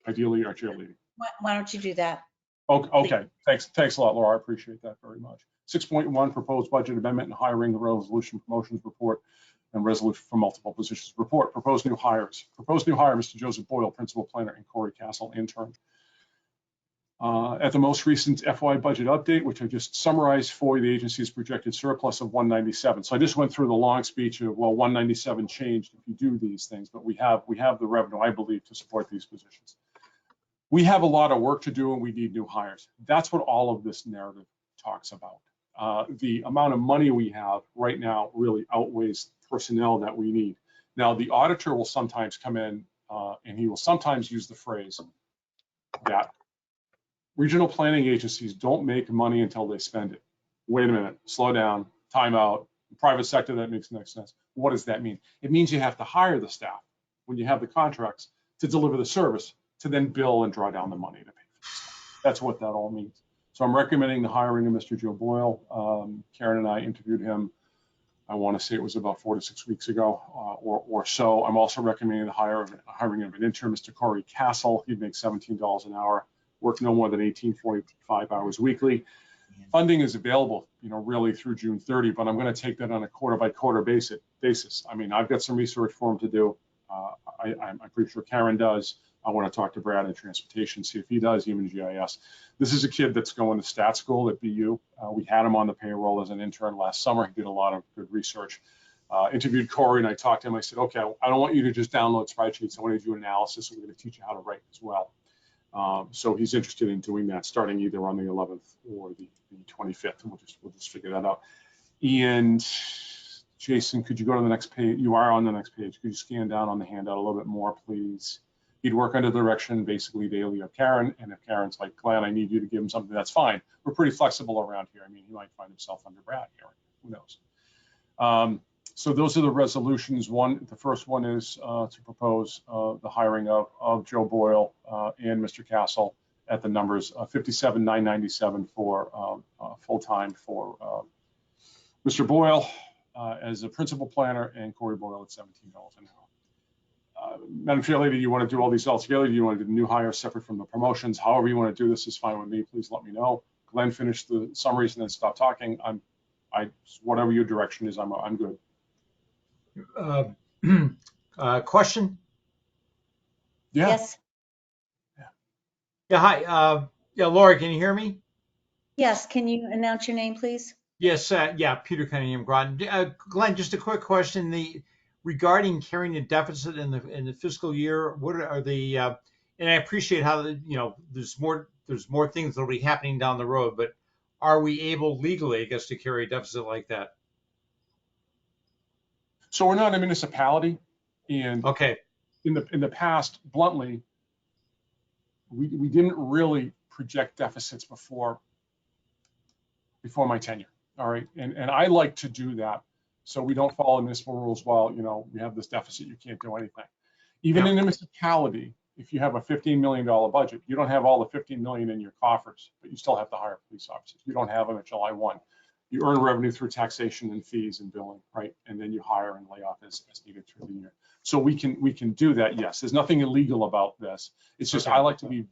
ideally or cheerleading. Why don't you do that? Okay, thanks a lot, Laura. I appreciate that very much. 6.1, proposed budget amendment and hiring, the resolution promotions report and resolution for multiple positions report. Proposed new hires. Proposed new hire, Mr. Joseph Boyle, principal planner, and Corey Castle, intern. At the most recent FY budget update, which I just summarized for you, the agency's projected surplus of 197. So I just went through the long speech of, well, 197 changed if you do these things, but we have the revenue, I believe, to support these positions. We have a lot of work to do and we need new hires. That's what all of this narrative talks about. The amount of money we have right now really outweighs personnel that we need. Now, the auditor will sometimes come in and he will sometimes use the phrase that regional planning agencies don't make money until they spend it. Wait a minute, slow down, time out. Private sector, that makes no sense. What does that mean? It means you have to hire the staff when you have the contracts to deliver the service, to then bill and draw down the money to pay for the staff. That's what that all means. So I'm recommending the hiring of Mr. Joe Boyle. Karen and I interviewed him, I want to say it was about 4 to 6 weeks ago or so. I'm also recommending the hiring of an intern, Mr. Corey Castle. He'd make $17 an hour, work no more than 18.45 hours weekly. Funding is available, really through June 30, but I'm going to take that on a quarter by quarter basis. I mean, I've got some research for him to do. I'm pretty sure Karen does. I want to talk to Brad in transportation, see if he does, even GIS. This is a kid that's going to stat school at BU. We had him on the payroll as an intern last summer. He did a lot of good research. Interviewed Corey and I talked to him. I said, okay, I don't want you to just download spreadsheets. I want you to do an analysis. And we're going to teach you how to write as well. So he's interested in doing that starting either on the 11th or the 25th. And we'll just figure that out. And Jason, could you go to the next page? You are on the next page. Could you scan down on the handout a little bit more, please? He'd work under the direction basically daily of Karen. And if Karen's like, Glenn, I need you to give him something, that's fine. We're pretty flexible around here. I mean, he might find himself under Brad here. Who knows? So those are the resolutions. The first one is to propose the hiring of Joe Boyle and Mr. Castle at the numbers 57,997 for full-time for Mr. Boyle as a principal planner and Corey Boyle at $17 an hour. Madam Chair Lady, do you want to do all these all together? Do you want to do the new hires separate from the promotions? However you want to do this is fine with me. Please let me know. Glenn, finish the summaries and then stop talking. Whatever your direction is, I'm good. Question? Yeah. Yes. Yeah, hi. Yeah, Laura, can you hear me? Yes. Can you announce your name, please? Yes, yeah, Peter Cunningham Groton. Glenn, just a quick question. Regarding carrying the deficit in the fiscal year, what are the and I appreciate how there's more things that'll be happening down the road, but are we able legally, I guess, to carry a deficit like that? So we're not a municipality, and okay, in the past, bluntly, we didn't really project deficits before my tenure. All right, and I like to do that. So we don't follow municipal rules while, we have this deficit, you can't do anything. Even in a municipality, if you have a $15 million budget, you don't have all the $15 million in your coffers, but you still have to hire police officers. You don't have them at July 1. You earn revenue through taxation and fees and billing, right? And then you hire and lay off as needed through the year. So we can do that, yes. There's nothing illegal about this. It's just I like to be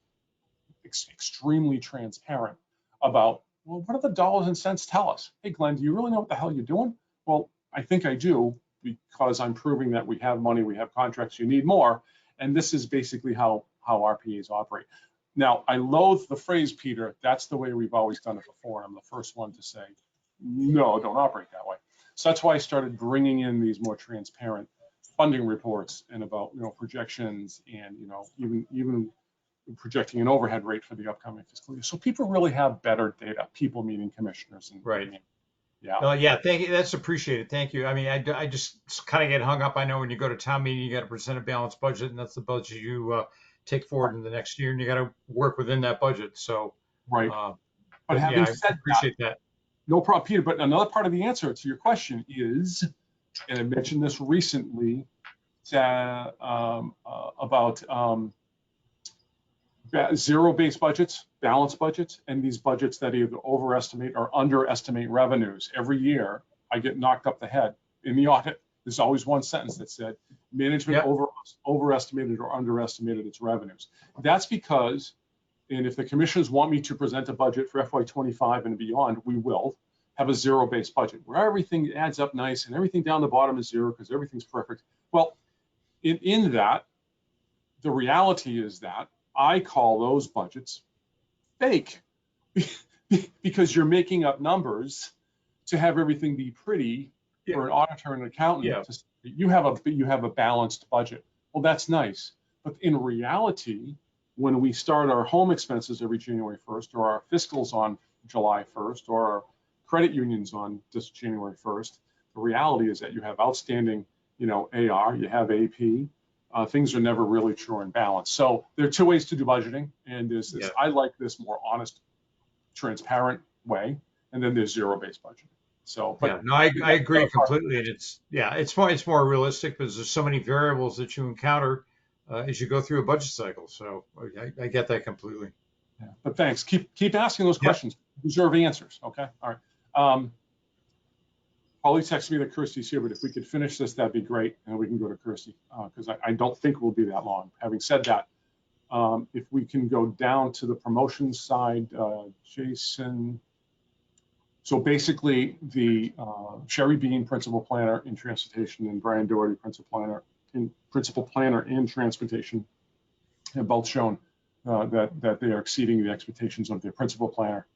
extremely transparent about, well, what do the dollars and cents tell us? Hey, Glenn, do you really know what the hell you're doing? Well, I think I do, because I'm proving that we have money, we have contracts, you need more. And this is basically how RPAs operate. Now, I loathe the phrase, Peter, that's the way we've always done it before. I'm the first one to say, no, don't operate that way. So that's why I started bringing in these more transparent funding reports and about, projections and, even projecting an overhead rate for the upcoming fiscal year. So people really have better data, people meeting commissioners. And right. Yeah. Yeah, thank you. That's appreciated. Thank you. I mean, I just kind of get hung up. I know when you go to town meeting, you got to present a balanced budget, and that's the budget you take forward in the next year, and you got to work within that budget. So, right. But having said I appreciate that. No problem, Peter. But another part of the answer to your question is, and I mentioned this recently, about zero-based budgets, balanced budgets, and these budgets that either overestimate or underestimate revenues. Every year, I get knocked up the head in the audit. There's always one sentence that said, Management Yep. overestimated or underestimated its revenues. That's because, and if the commissioners want me to present a budget for FY25 and beyond, we will have a zero-based budget where everything adds up nice and everything down the bottom is zero because everything's perfect. Well, in that, the reality is that I call those budgets fake because you're making up numbers to have everything be pretty for an auditor and an accountant. Yeah. To say you have a balanced budget. Well, that's nice, but in reality, when we start our home expenses every January 1st, or our fiscals on July 1st, or our credit unions on this January 1st, the reality is that you have outstanding, AR, you have AP. Things are never really true and balanced. So there are two ways to do budgeting, and there's this. I like this more honest, transparent way, and then there's zero-based budgeting. So, but yeah, no, I agree completely. And it's more realistic because there's so many variables that you encounter as you go through a budget cycle. So I get that completely. Yeah, but thanks. Keep asking those questions. Deserve answers. Okay. All right. Holly texted me that Kirsty's here, but if we could finish this, that'd be great, and we can go to Kirsty because I don't think we'll be that long. Having said that, if we can go down to the promotions side, Jason. So basically, the Sherry Bean, principal planner in transportation, and Brian Doherty, principal planner in transportation, have both shown that they are exceeding the expectations of their principal planner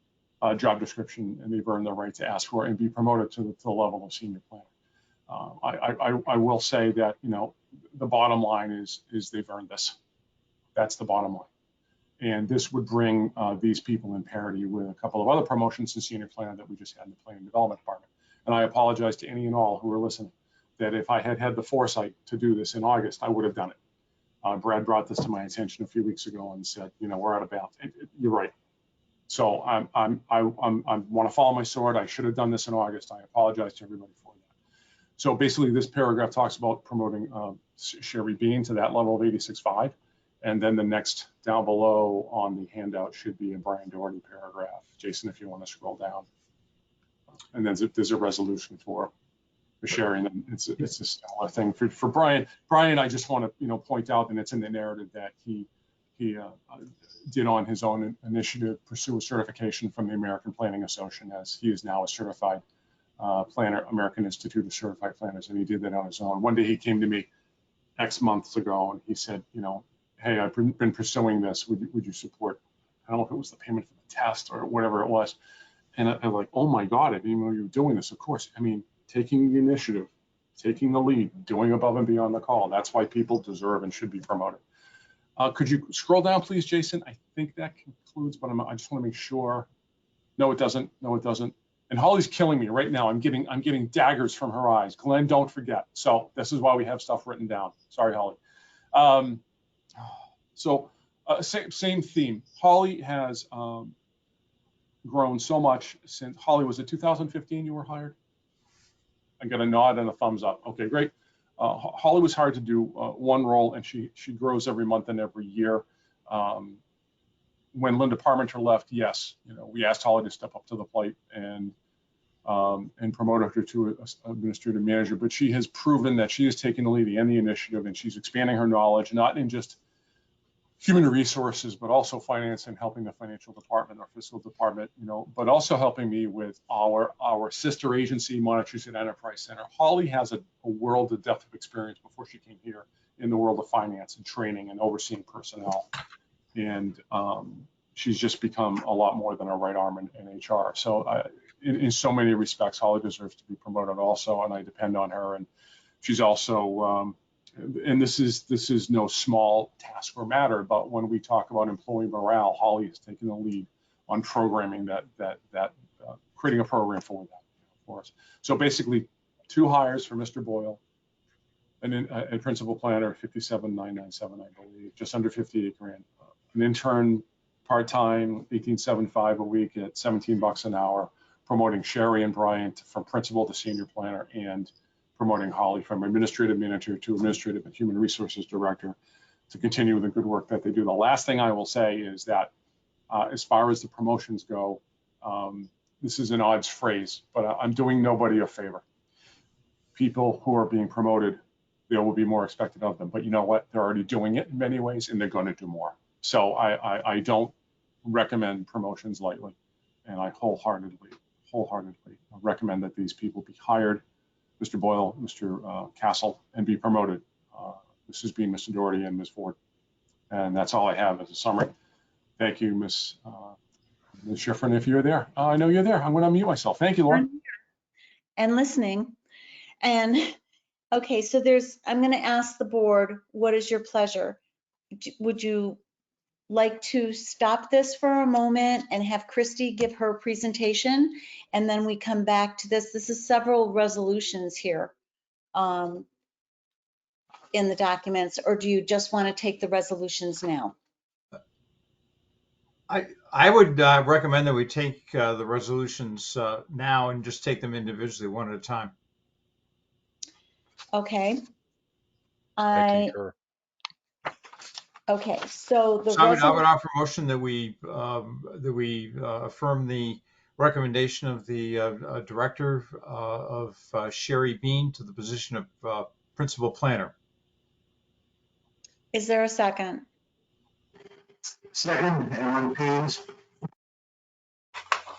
job description, and they've earned the right to ask for and be promoted to the level of senior planner. I will say that the bottom line is they've earned this. That's the bottom line. And this would bring these people in parity with a couple of other promotions to senior planner that we just had in the planning development department. And I apologize to any and all who are listening that if I had the foresight to do this in August, I would have done it. Brad brought this to my attention a few weeks ago and said, we're out of bounds. You're right. So I want to follow my sword. I should have done this in August. I apologize to everybody for that. So basically, this paragraph talks about promoting Sherry Bean to that level of 86.5. And then the next down below on the handout should be a Brian Doherty paragraph. Jason, if you want to scroll down. And then there's a resolution for Sherry, and it's a similar thing for Brian. Brian, I just want to point out, and it's in the narrative, that he did on his own initiative pursue a certification from the American Planning Association, as he is now a certified planner, American Institute of Certified Planners, and he did that on his own. One day he came to me X months ago and he said, hey, I've been pursuing this. Would you support? I don't know if it was the payment for the test or whatever it was. And I'm like, oh my God, I didn't know you were doing this. Of course, taking the initiative, taking the lead, doing above and beyond the call. That's why people deserve and should be promoted. Could you scroll down, please, Jason? I think that concludes, but I just want to make sure. No, it doesn't. No, it doesn't. And Holly's killing me right now. I'm getting daggers from her eyes. Glenn, don't forget. So this is why we have stuff written down. Sorry, Holly. Same theme. Holly has grown so much since. Holly, was it 2015 you were hired? I got a nod and a thumbs up. Okay, great. Holly was hired to do one role, and she grows every month and every year. When Linda Parmenter left, yes, we asked Holly to step up to the plate and promoted her to an administrative manager. But she has proven that she has taken the lead and the initiative, and she's expanding her knowledge, not in just human resources, but also finance and helping the financial department or fiscal department, but also helping me with our sister agency, Montezut Enterprise Center. Holly has a world of depth of experience before she came here in the world of finance and training and overseeing personnel. And she's just become a lot more than a right arm in HR. So in so many respects, Holly deserves to be promoted also, and I depend on her. And she's also, and this is no small task or matter, but when we talk about employee morale, Holly has taken the lead on programming that creating a program for that for us. So basically, 2 hires for Mr. Boyle, and then a principal planner, 57,997, I believe, just under 58 grand. An intern, part-time, 1875 a week at $17 an hour, promoting Sherry and Brian from principal to senior planner, and promoting Holly from administrative manager to administrative and human resources director to continue the good work that they do. The last thing I will say is that as far as the promotions go, this is an odds phrase, but I'm doing nobody a favor. People who are being promoted there will be more expected of them. But you know what? They're already doing it in many ways, and they're going to do more. So I don't recommend promotions lightly, and I wholeheartedly recommend that these people be hired, Mr. Boyle, Mr. Castle, and be promoted. This has been Mr. Doherty and Ms. Ford. And that's all I have as a summary. Thank you, Ms. Schifrin, if you're there. I know you're there. I'm going to unmute myself. Thank you, Lauren. And listening. And okay, so I'm going to ask the board, what is your pleasure? Would you like to stop this for a moment and have Christy give her presentation, and then we come back to this? This is several resolutions here in the documents, or do you just want to take the resolutions now? I would recommend that we take the resolutions now and just take them individually, one at a time. Okay. I concur. Okay, so the So I would offer a motion that we affirm the recommendation of the director of Sherry Bean to the position of principal planner. Is there a second? Second, Alan Pease.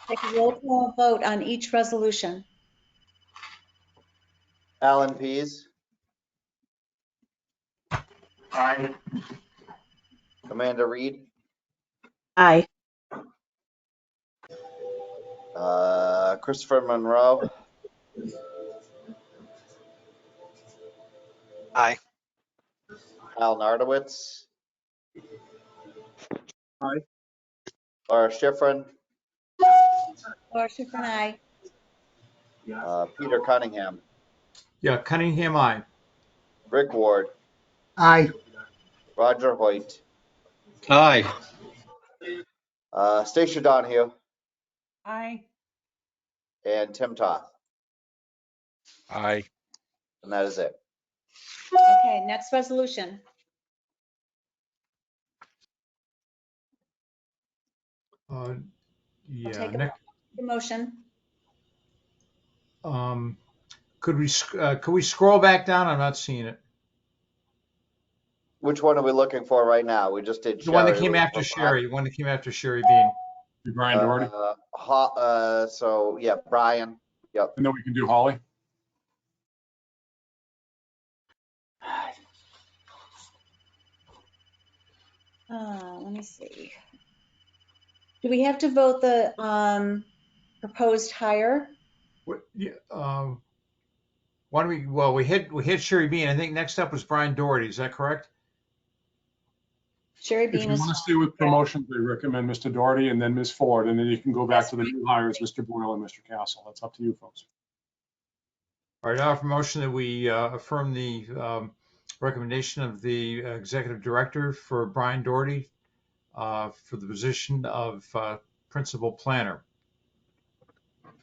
Take a roll call vote on each resolution. Alan Pease, Aye. Amanda Reed, Aye. Christopher Monroe, Aye. Al Nardowitz. Aye. Laura Schifrin, Laura Schifrin, aye. Peter Cunningham, Yeah, Cunningham, aye. Rick Ward, Aye. Roger Hoyt, Aye. Stacia Donahue, Aye. and Tim Toth. Aye. And that is it. Okay, next resolution. Yeah. Take Next, a motion. could we scroll back down? I'm not seeing it. Which one are we looking for right now? We just did The one that Sherry. came We're after looking for Sherry. The one that came after Sherry Bean. Brian Doherty. So yeah, Brian. Yep. And then we can do Holly. Let me see. Do we have to vote the proposed hire? Yeah, why don't we? Well, we hit Sherry Bean. I think next up was Brian Doherty. Is that correct? Sherry If Bean you is. want to stay with promotions, I recommend Mr. Doherty and then Ms. Ford, and then you can go back to the new hires, Mr. Boyle and Mr. Castle. That's up to you folks. All right, I offer motion that we affirm the recommendation of the executive director for Brian Doherty for the position of principal planner.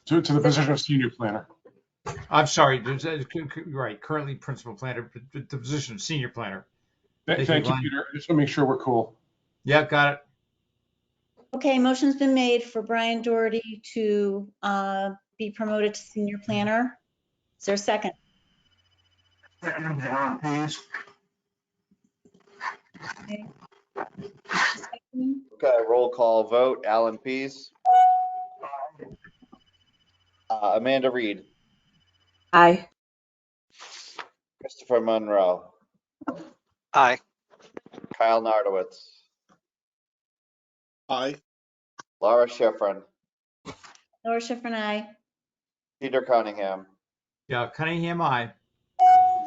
To the position of senior planner. I'm sorry, right, currently principal planner, but the position of senior planner. Thank you, Peter. Just to make sure we're cool. Yeah, got it. Okay, motion's been made for Brian Doherty to be promoted to senior planner. Is there a second? Second, Alan Pease. Okay, roll call vote. Alan Pease. Amanda Reed. Aye. Christopher Monroe. Aye. Kyle Nardowitz. Aye. Laura Schifrin. Laura Schifrin, aye. Peter Cunningham. Yeah, Cunningham, aye.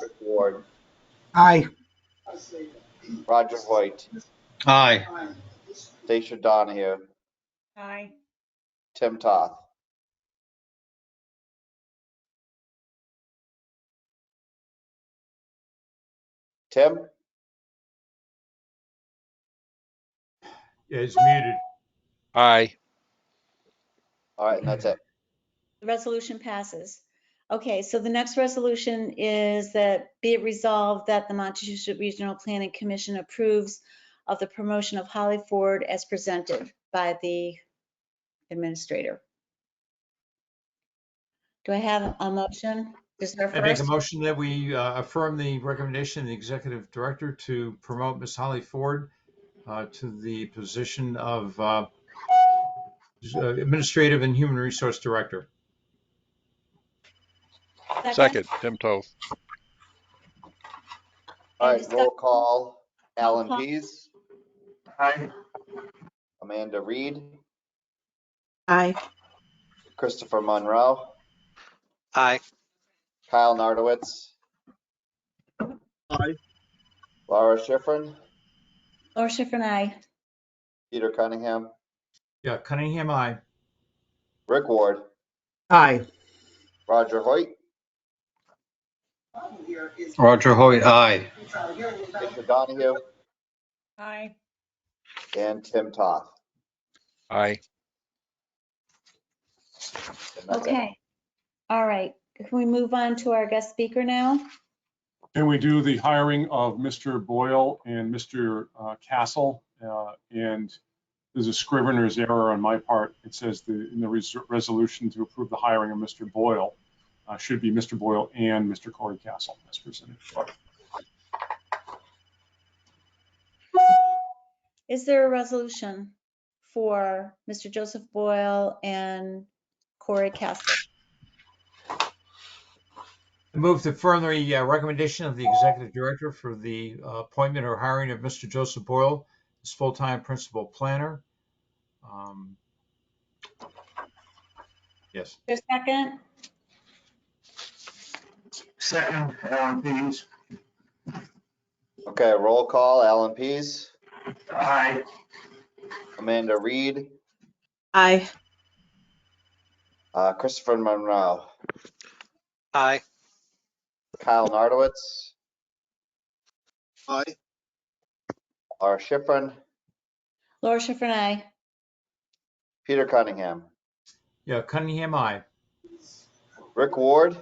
Rick Ward. Aye. Roger Hoyt. Aye. Stacia Donahue. Aye. Tim Toth. Tim? Yeah, he's muted. Aye. All right, and that's it. The resolution passes. Okay, so the next resolution is that be it resolved that the Montechusett Regional Planning Commission approves of the promotion of Holly Ford as presented by the administrator. Do I have a motion? Is there I make a first? motion that we affirm the recommendation of the executive director to promote Ms. Holly Ford to the position of administrative and human resource director. Second, Tim Toth. All Any right, discussion? roll call. Roll Alan call. Pease, Aye. Amanda Reed, Aye. Christopher Monroe, Aye. Kyle Nardowitz, Aye. Laura Schifrin, Laura Schifrin, aye. Peter Cunningham, Yeah, Cunningham, aye. Rick Ward, Aye. Roger Hoyt, Roger Hoyt, aye. Stacia Donahue, Aye. and Tim Toth. Aye. And that's it. Okay. All right. Can we move on to our guest speaker now? And we do the hiring of Mr. Boyle and Mr. Castle. And there's a scrivener's error on my part. It says in the resolution to approve the hiring of Mr. Boyle should be Mr. Boyle and Mr. Corey Castle as presented. Is there a resolution for Mr. Joseph Boyle and Corey Castle? I move to affirm the recommendation of the executive director for the appointment or hiring of Mr. Joseph Boyle as full-time principal planner. Yes. Is there a second? Second, Alan Pease. Okay, roll call. Alan Pease, Aye. Amanda Reed, Aye. Christopher Monroe, Aye. Kyle Nardowitz, Aye. Laura Schifrin, Laura Schifrin, aye. Peter Cunningham, Yeah, Cunningham, aye. Rick Ward,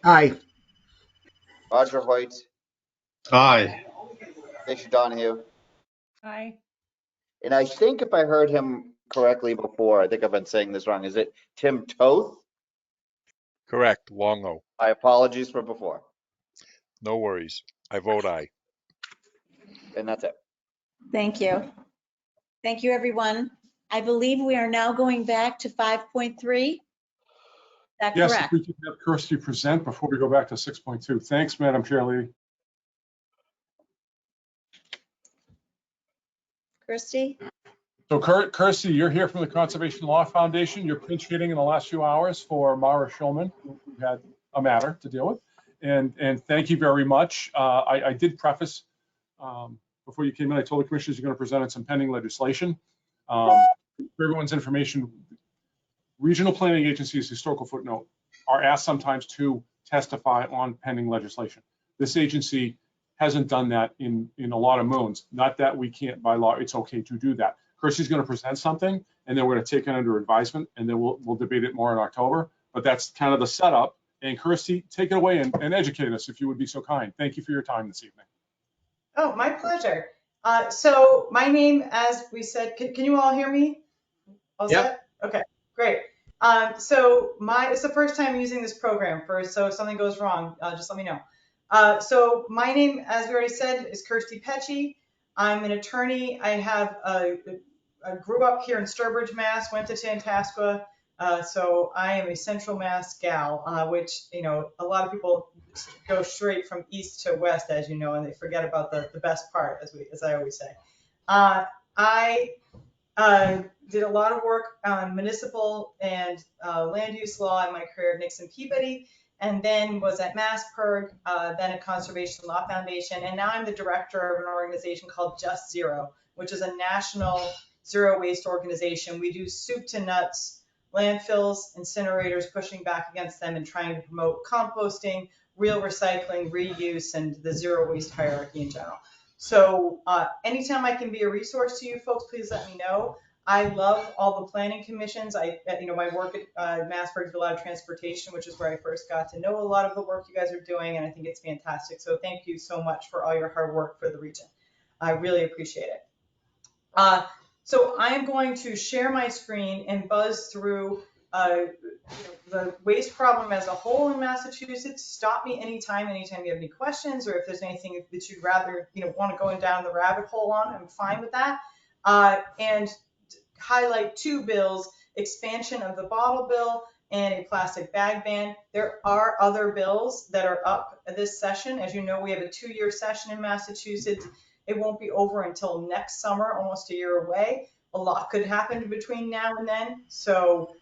Aye. Roger Hoyt, Aye. Stacia Donahue. Aye. And I think if I heard him correctly before, I think I've been saying this wrong. Is it Tim Toth? Correct, long O. My apologies for before. No worries. I vote aye. And that's it. Thank you. Thank you, everyone. I believe we are now going back to 5.3. Is that Yes, if correct? we could have Kirsty present before we go back to 6.2. Thanks, Madam Chair Lady. Kirsty? So Kirsty, you're here from the Conservation Law Foundation. You're pinch hitting in the last few hours for Mara Schulman, who had a matter to deal with. And thank you very much. I did preface before you came in, I told the commissioners you're going to present on some pending legislation. For everyone's information, regional planning agencies, historical footnote, are asked sometimes to testify on pending legislation. This agency hasn't done that in a lot of moons. Not that we can't by law, it's okay to do that. Kirsty's going to present something, and then we're going to take it under advisement, and then we'll debate it more in October. But that's kind of the setup. And Kirsty, take it away and educate us if you would be so kind. Thank you for your time this evening. Oh, my pleasure. So my name, as we said, can you all hear me? All set? Okay, great. So it's the first time using this program so if something goes wrong, just let me know. So my name, as we already said, is Kirsty Pecci. I'm an attorney. I grew up here in Sturbridge, Mass, went to Tantascwa. So I am a Central Mass gal, which, a lot of people go straight from east to west, as you know, and they forget about the best part, as I always say. I did a lot of work on municipal and land use law in my career at Nixon Peabody, and then was at MassPIRG, then at Conservation Law Foundation, and now I'm the director of an organization called Just Zero, which is a national zero waste organization. We do soup to nuts landfills, incinerators, pushing back against them and trying to promote composting, real recycling, reuse, and the zero waste hierarchy in general. So anytime I can be a resource to you folks, please let me know. I love all the planning commissions. My work at MassPIRG did a lot of transportation, which is where I first got to know a lot of the work you guys are doing, and I think it's fantastic. So thank you so much for all your hard work for the region. I really appreciate it. So I am going to share my screen and buzz through the waste problem as a whole in Massachusetts. Stop me anytime you have any questions, or if there's anything that you'd rather, want to go down the rabbit hole on, I'm fine with that. And highlight 2 bills, expansion of the bottle bill and a plastic bag ban. There are other bills that are up this session. As you know, we have a 2-year session in Massachusetts. It won't be over until next summer, almost a year away. A lot could happen between now and then. So,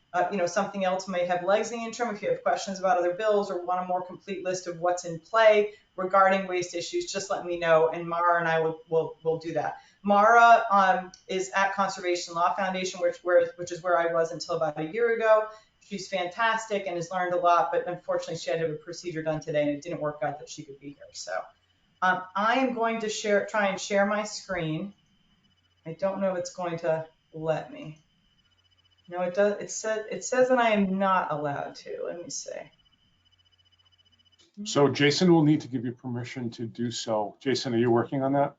something else may have legs in the interim. If you have questions about other bills or want a more complete list of what's in play regarding waste issues, just let me know, and Mara and I will do that. Mara is at Conservation Law Foundation, which is where I was until about a year ago. She's fantastic and has learned a lot, but unfortunately she had to have a procedure done today and it didn't work out that she could be here. So I am going to try and share my screen. I don't know if it's going to let me. No, it does. It says that I am not allowed to. Let me see. So Jason will need to give you permission to do so. Jason, are you working on that?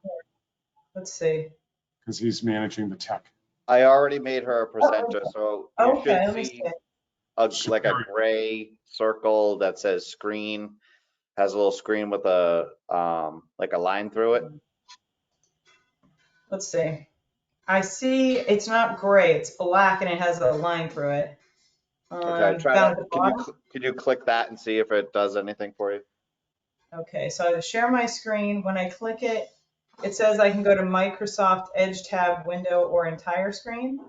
Let's see. Because he's managing the tech. I already made her a presenter, so you Okay, let me should see. see like a gray circle that says screen, has a little screen with a like a line through it. Let's see. I see it's not gray, it's black and it has a line through it. Okay, try down at that. the bottom. Can you click that and see if it does anything for you? Okay, so to share my screen, when I click it, it says I can go to Microsoft Edge tab, window, or entire screen.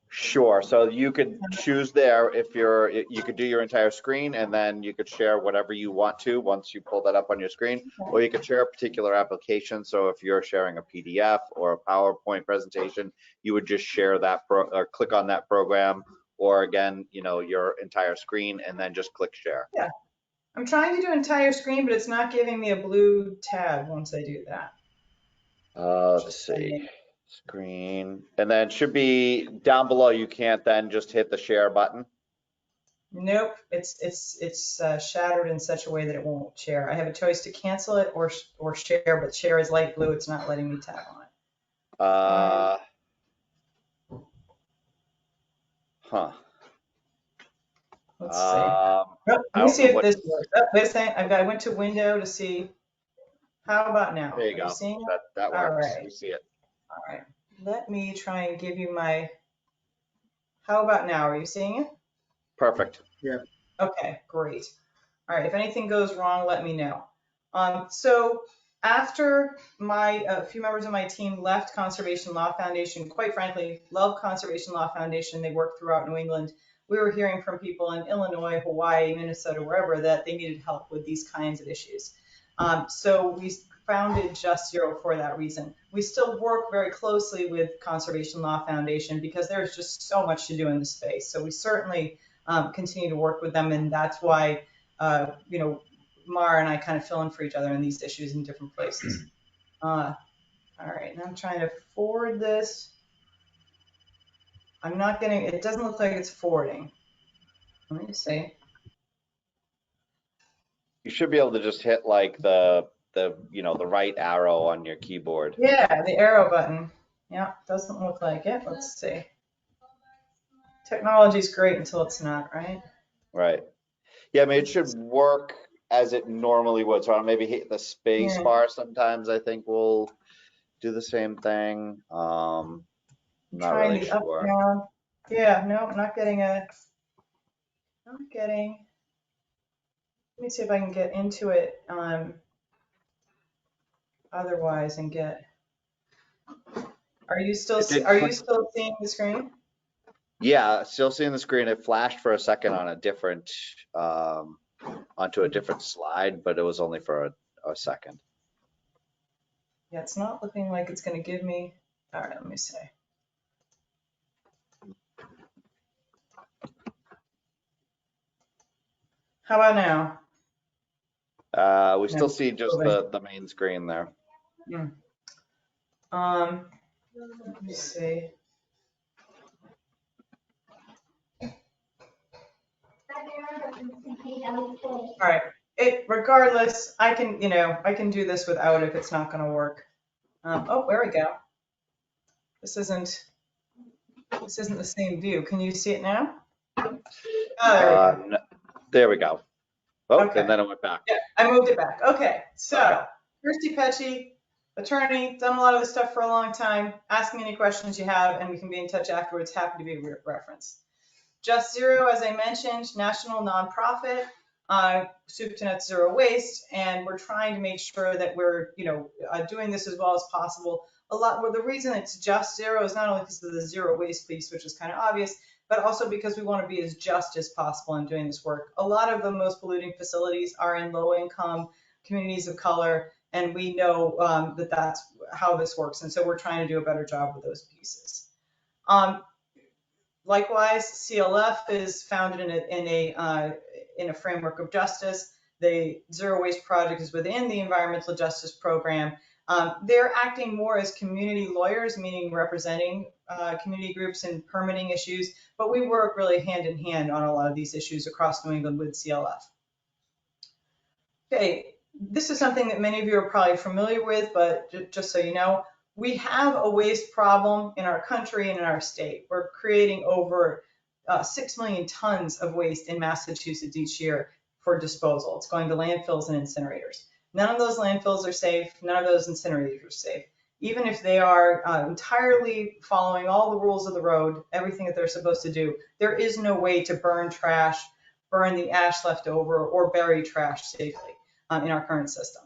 Sure. So you could choose there if you could do your entire screen, and then you could share whatever you want to once you pull that up on your screen, or you could share a particular application. So if you're sharing a PDF or a PowerPoint presentation, you would just share that or click on that program, or again, your entire screen, and then just click share. Yeah. I'm trying to do entire screen, but it's not giving me a blue tab once I do that. Let's see. Screen, and then it should be down below. You can't then just hit the share button. Nope, it's shattered in such a way that it won't share. I have a choice to cancel it or share, but share is light blue. It's not letting me tap on it. Huh. Let's see. Let me see if this works. Wait a second. I went to window to see. How about now? There you go. That works. All right. We see it. All right. Let me try and give you my. How about now? Are you seeing it? Perfect. Yeah. Okay, great. All right. If anything goes wrong, let me know. So after a few members of my team left Conservation Law Foundation, quite frankly, love Conservation Law Foundation. They work throughout New England. We were hearing from people in Illinois, Hawaii, Minnesota, wherever, that they needed help with these kinds of issues. So we founded Just Zero for that reason. We still work very closely with Conservation Law Foundation because there's just so much to do in this space. So we certainly continue to work with them, and that's why Mara and I kind of fill in for each other in these issues in different places. All right, now I'm trying to forward this. I'm not getting, it doesn't look like it's forwarding. Let me see. You should be able to just hit like the right arrow on your keyboard. Yeah, the arrow button. Yeah, doesn't look like it. Let's see. Technology's great until it's not, right? Right. Yeah, I mean, it should work as it normally would. So I'll maybe hit the space bar sometimes. I think we'll do the same thing. Not really the up, sure. down. Yeah, no, not getting. Let me see if I can get into it otherwise and get. Are you still seeing the screen? Yeah, still seeing the screen. It flashed for a second on a different onto a different slide, but it was only for a second. Yeah, it's not looking like it's going to give me. All right, let me see. How about now? We still see just the main screen there. Let me see. All right. Regardless, I can do this without if it's not going to work. Oh, there we go. This isn't the same view. Can you see it now? Oh, there we go. There we go. Oh, Okay. and then it went back. Yeah, I moved it back. Okay, so Okay. Kirsty Pecci, attorney, done a lot of this stuff for a long time. Ask me any questions you have and we can be in touch afterwards. Happy to be a reference. Just Zero, as I mentioned, national nonprofit, soup to net zero waste, and we're trying to make sure that we're, doing this as well as possible. The reason it's Just Zero is not only because of the zero waste piece, which is kind of obvious, but also because we want to be as just as possible in doing this work. A lot of the most polluting facilities are in low-income communities of color, and we know that that's how this works, and so we're trying to do a better job with those pieces. Likewise, CLF is founded in a framework of justice. The Zero Waste Project is within the Environmental Justice Program. They're acting more as community lawyers, meaning representing community groups and permitting issues, but we work really hand in hand on a lot of these issues across New England with CLF. Okay, this is something that many of you are probably familiar with, but just so you know, we have a waste problem in our country and in our state. We're creating over 6 million tons of waste in Massachusetts each year for disposal. It's going to landfills and incinerators. None of those landfills are safe. None of those incinerators are safe. Even if they are entirely following all the rules of the road, everything that they're supposed to do, there is no way to burn trash, burn the ash left over, or bury trash safely in our current system.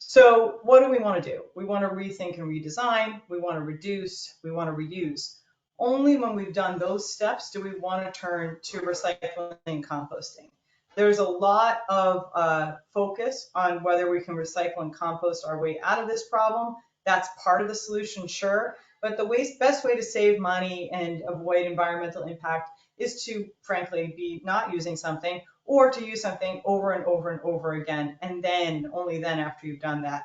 So what do we want to do? We want to rethink and redesign. We want to reduce. We want to reuse. Only when we've done those steps do we want to turn to recycling and composting. There's a lot of focus on whether we can recycle and compost our way out of this problem. That's part of the solution, sure. But the best way to save money and avoid environmental impact is to, frankly, be not using something, or to use something over and over and over again, and then, only then after you've done that,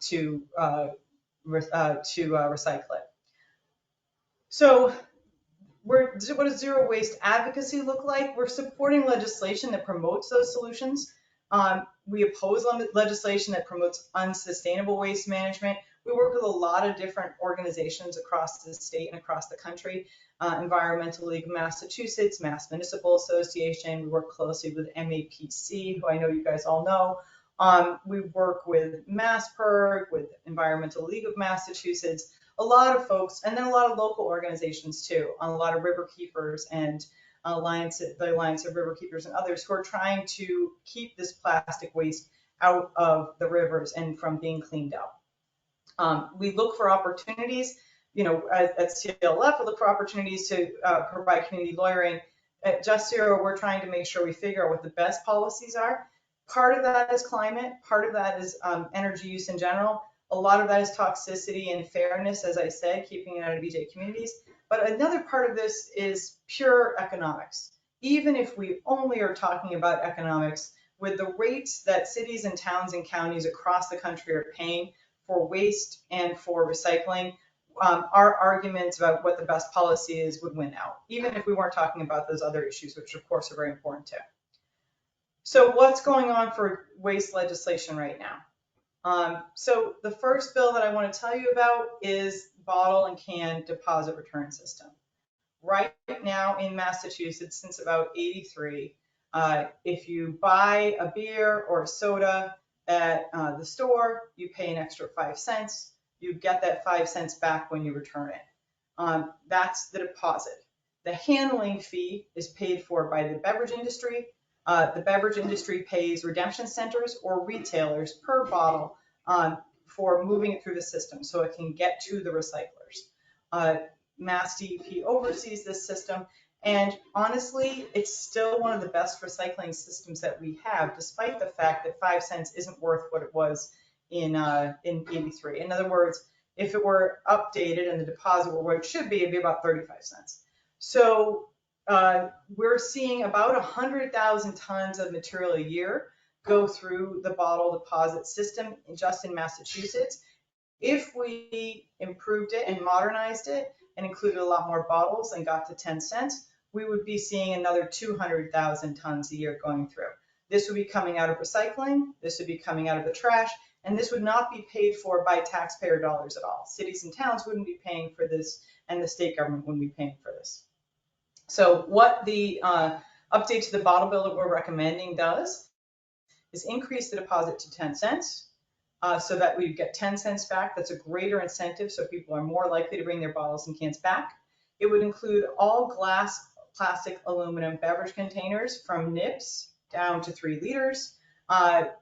to recycle it. So what does zero waste advocacy look like? We're supporting legislation that promotes those solutions. We oppose legislation that promotes unsustainable waste management. We work with a lot of different organizations across the state and across the country. Environmental League of Massachusetts, Mass Municipal Association. We work closely with MAPC, who I know you guys all know. We work with MassPIRG, with Environmental League of Massachusetts, a lot of folks, and then a lot of local organizations too, a lot of river keepers and the Alliance of River Keepers and others who are trying to keep this plastic waste out of the rivers and from being cleaned up. We look for opportunities. At CLF, we look for opportunities to provide community lawyering. At Just Zero, we're trying to make sure we figure out what the best policies are. Part of that is climate, part of that is energy use in general. A lot of that is toxicity and fairness, as I said, keeping it out of BJ communities. But another part of this is pure economics. Even if we only are talking about economics, with the rates that cities and towns and counties across the country are paying for waste and for recycling, our arguments about what the best policy is would win out, even if we weren't talking about those other issues, which of course are very important too. So what's going on for waste legislation right now? So the first bill that I want to tell you about is bottle and can deposit return system. Right now in Massachusetts, since about '83, if you buy a beer or a soda at the store, you pay an extra 5 cents. You get that 5 cents back when you return it. That's the deposit. The handling fee is paid for by the beverage industry. The beverage industry pays redemption centers or retailers per bottle for moving it through the system so it can get to the recyclers. Mass DEP oversees this system, and honestly, it's still one of the best recycling systems that we have, despite the fact that 5 cents isn't worth what it was in '83. In other words, if it were updated and the deposit were what it should be, it'd be about 35 cents. So we're seeing about 100,000 tons of material a year go through the bottle deposit system just in Massachusetts. If we improved it and modernized it and included a lot more bottles and got to 10 cents, we would be seeing another 200,000 tons a year going through. This would be coming out of recycling, this would be coming out of the trash, and this would not be paid for by taxpayer dollars at all. Cities and towns wouldn't be paying for this, and the state government wouldn't be paying for this. So what the update to the bottle bill that we're recommending does is increase the deposit to 10 cents so that we get 10 cents back. That's a greater incentive, so people are more likely to bring their bottles and cans back. It would include all glass, plastic, aluminum beverage containers from NIPS down to 3 liters.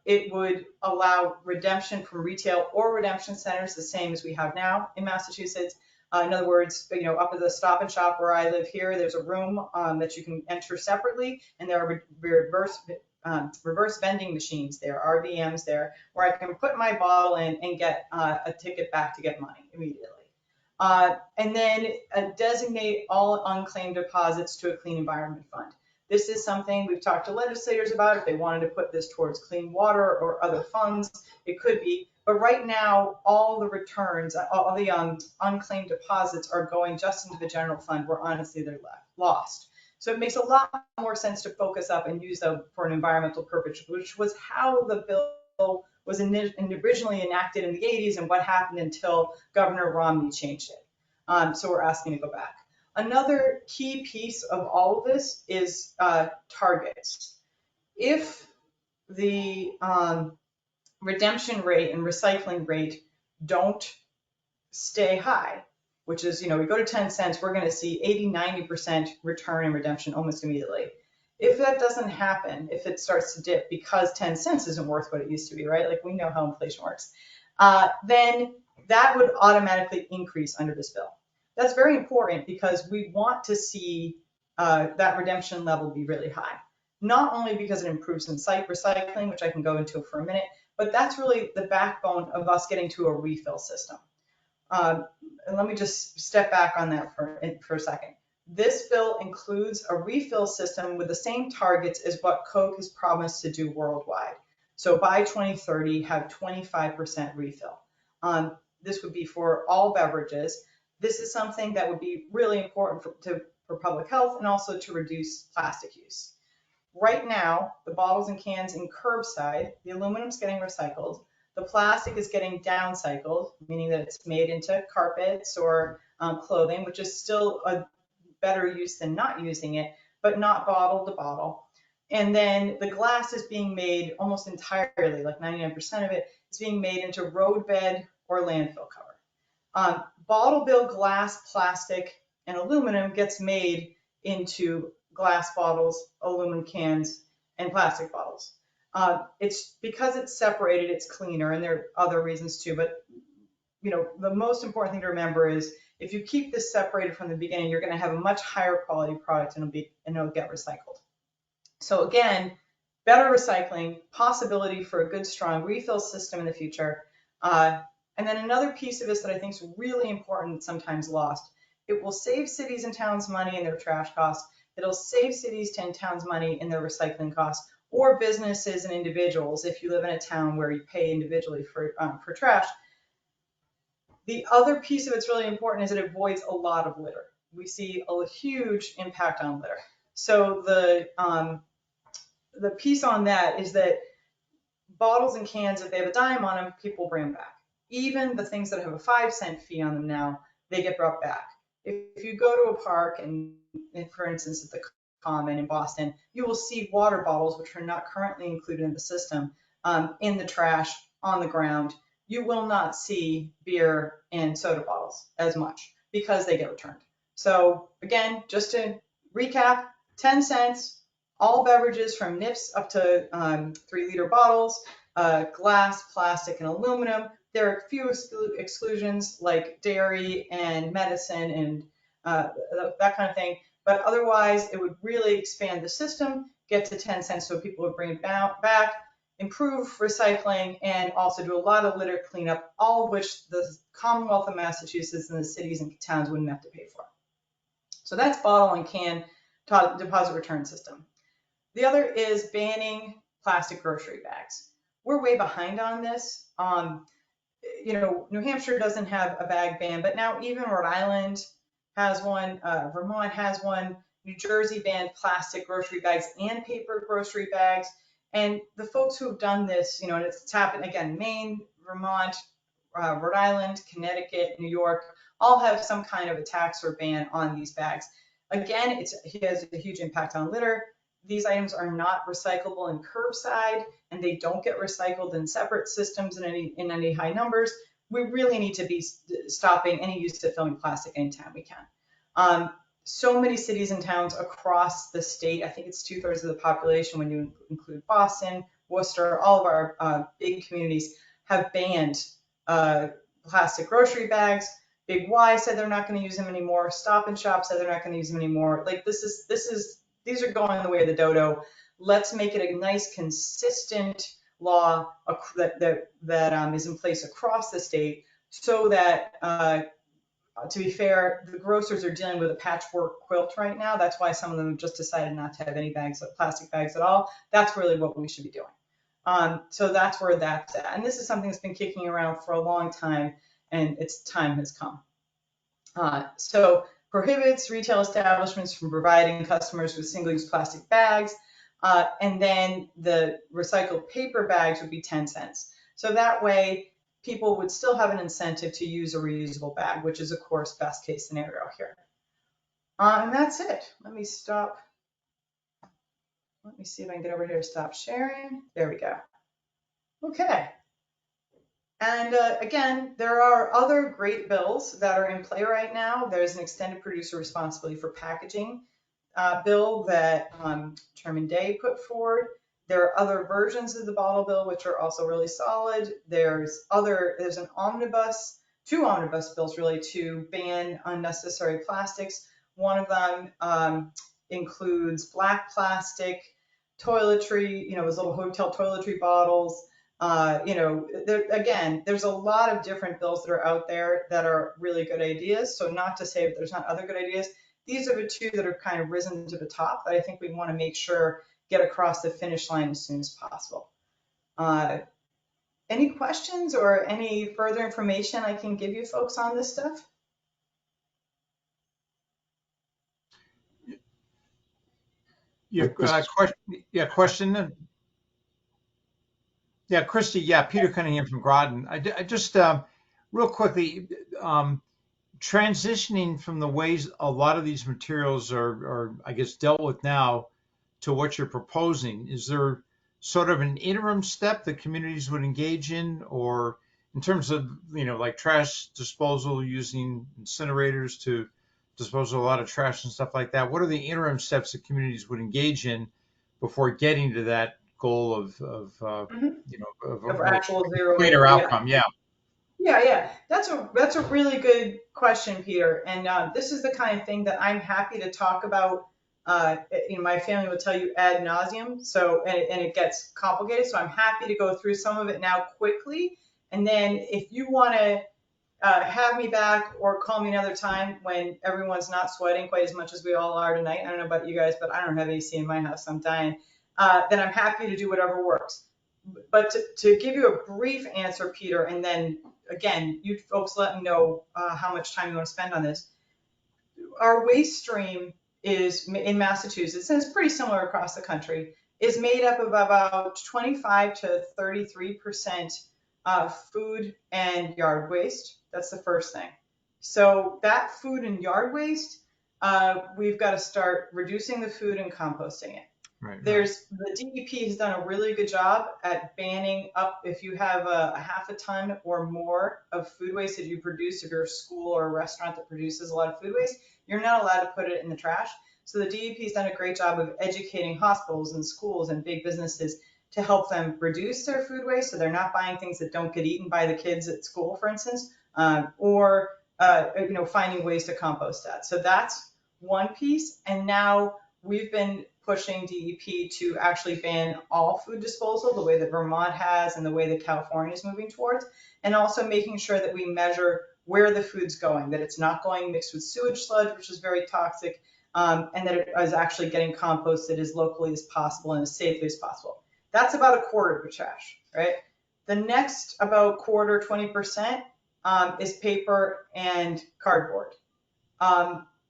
It would allow redemption from retail or redemption centers, the same as we have now in Massachusetts. In other words, up at the Stop and Shop where I live here, there's a room that you can enter separately, and there are reverse vending machines there, RVMs there, where I can put my bottle in and get a ticket back to get money immediately. And then designate all unclaimed deposits to a clean environment fund. This is something we've talked to legislators about. If they wanted to put this towards clean water or other funds, it could be. But right now, all the returns, all the unclaimed deposits are going just into the general fund where honestly they're lost. So it makes a lot more sense to focus up and use them for an environmental purpose, which was how the bill was originally enacted in the 80s and what happened until Governor Romney changed it. So we're asking to go back. Another key piece of all of this is targets. If the redemption rate and recycling rate don't stay high, which is, we go to 10 cents, we're going to see 80-90% return and redemption almost immediately. If that doesn't happen, if it starts to dip because 10 cents isn't worth what it used to be, right? Like we know how inflation works, then that would automatically increase under this bill. That's very important because we want to see that redemption level be really high. Not only because it improves in site recycling, which I can go into for a minute, but that's really the backbone of us getting to a refill system. And let me just step back on that for a second. This bill includes a refill system with the same targets as what Coke has promised to do worldwide. So by 2030, have 25% refill. This would be for all beverages. This is something that would be really important for public health and also to reduce plastic use. Right now, the bottles and cans in curbside, the aluminum's getting recycled. The plastic is getting downcycled, meaning that it's made into carpets or clothing, which is still a better use than not using it, but not bottle to bottle. And then the glass is being made almost entirely, like 99% of it, is being made into roadbed or landfill cover. Bottle bill glass, plastic, and aluminum gets made into glass bottles, aluminum cans, and plastic bottles. It's because it's separated, it's cleaner, and there are other reasons too, but the most important thing to remember is if you keep this separated from the beginning, you're going to have a much higher quality product and it'll get recycled. So again, better recycling, possibility for a good, strong refill system in the future. And then another piece of this that I think is really important, sometimes lost, it will save cities and towns money in their trash costs. It'll save cities and towns money in their recycling costs, or businesses and individuals if you live in a town where you pay individually for trash. The other piece of it's really important is it avoids a lot of litter. We see a huge impact on litter. So the piece on that is that bottles and cans, if they have a dime on them, people bring them back. Even the things that have a 5-cent fee on them now, they get brought back. If you go to a park and for instance, at the Common in Boston, you will see water bottles, which are not currently included in the system, in the trash on the ground. You will not see beer and soda bottles as much because they get returned. So again, just to recap, 10 cents, all beverages from NIPS up to 3-liter bottles, glass, plastic, and aluminum. There are a few exclusions like dairy and medicine and that kind of thing. But otherwise, it would really expand the system, get to 10 cents so people would bring it back, improve recycling, and also do a lot of litter cleanup, all of which the Commonwealth of Massachusetts and the cities and towns wouldn't have to pay for. So that's bottle and can deposit return system. The other is banning plastic grocery bags. We're way behind on this. New Hampshire doesn't have a bag ban, but now even Rhode Island has one, Vermont has one, New Jersey banned plastic grocery bags and paper grocery bags. And the folks who have done this, and it's happened again, Maine, Vermont, Rhode Island, Connecticut, New York, all have some kind of a tax or ban on these bags. Again, it has a huge impact on litter. These items are not recyclable in curbside, and they don't get recycled in separate systems in any high numbers. We really need to be stopping any use of filming plastic anytime we can. So many cities and towns across the state, I think it's 2/3 of the population when you include Boston, Worcester, all of our big communities have banned plastic grocery bags. Big Y said they're not going to use them anymore. Stop and Shop said they're not going to use them anymore. Like these are going the way of the dodo. Let's make it a nice, consistent law that is in place across the state, so that, to be fair, the grocers are dealing with a patchwork quilt right now. That's why some of them have just decided not to have any bags, plastic bags at all. That's really what we should be doing. So that's where that's at. And this is something that's been kicking around for a long time, and its time has come. So prohibits retail establishments from providing customers with single-use plastic bags, and then the recycled paper bags would be 10 cents. So that way, people would still have an incentive to use a reusable bag, which is, of course, best case scenario here. And that's it. Let me stop. Let me see if I can get over here to stop sharing. There we go. Okay. And again, there are other great bills that are in play right now. There's an extended producer responsibility for packaging bill that Chairman Day put forward. There are other versions of the bottle bill which are also really solid. There's an omnibus, 2 omnibus bills really, to ban unnecessary plastics. One of them includes black plastic, toiletry, those little hotel toiletry bottles. There's a lot of different bills that are out there that are really good ideas. So not to say that there's not other good ideas. These are the 2 that have kind of risen to the top that I think we want to make sure get across the finish line as soon as possible. Any questions or any further information I can give you folks on this stuff? Question. Yeah, Christy. Yeah, Peter Cunningham from Groton. I just real quickly, transitioning from the ways a lot of these materials are, I guess, dealt with now to what you're proposing. Is there sort of an interim step that communities would engage in, or in terms of, like trash disposal using incinerators to dispose of a lot of trash and stuff like that? What are the interim steps that communities would engage in before getting to that goal of actual zero cleaner outcome? Yeah. Yeah. That's a really good question, Peter. And this is the kind of thing that I'm happy to talk about. My family will tell you ad nauseum. So, and it gets complicated. So I'm happy to go through some of it now quickly. And then if you want to have me back or call me another time when everyone's not sweating quite as much as we all are tonight. I don't know about you guys, but I don't have AC in my house. I'm dying. Then I'm happy to do whatever works. But to give you a brief answer, Peter, and then again, you folks let me know how much time you want to spend on this. Our waste stream is in Massachusetts, and it's pretty similar across the country, is made up of about 25 to 33% food and yard waste. That's the first thing. So that food and yard waste, we've got to start reducing the food and composting it. Right. The DEP has done a really good job at banning up if you have a half a ton or more of food waste that you produce. If you're a school or a restaurant that produces a lot of food waste, you're not allowed to put it in the trash. So the DEP has done a great job of educating hospitals and schools and big businesses to help them reduce their food waste, so they're not buying things that don't get eaten by the kids at school, for instance, or finding ways to compost that. So that's one piece. And now we've been pushing DEP to actually ban all food disposal, the way that Vermont has and the way that California is moving towards, and also making sure that we measure where the food's going, that it's not going mixed with sewage sludge, which is very toxic, and that it is actually getting composted as locally as possible and as safely as possible. That's about a quarter of the trash, right? The next about quarter, 20%, is paper and cardboard.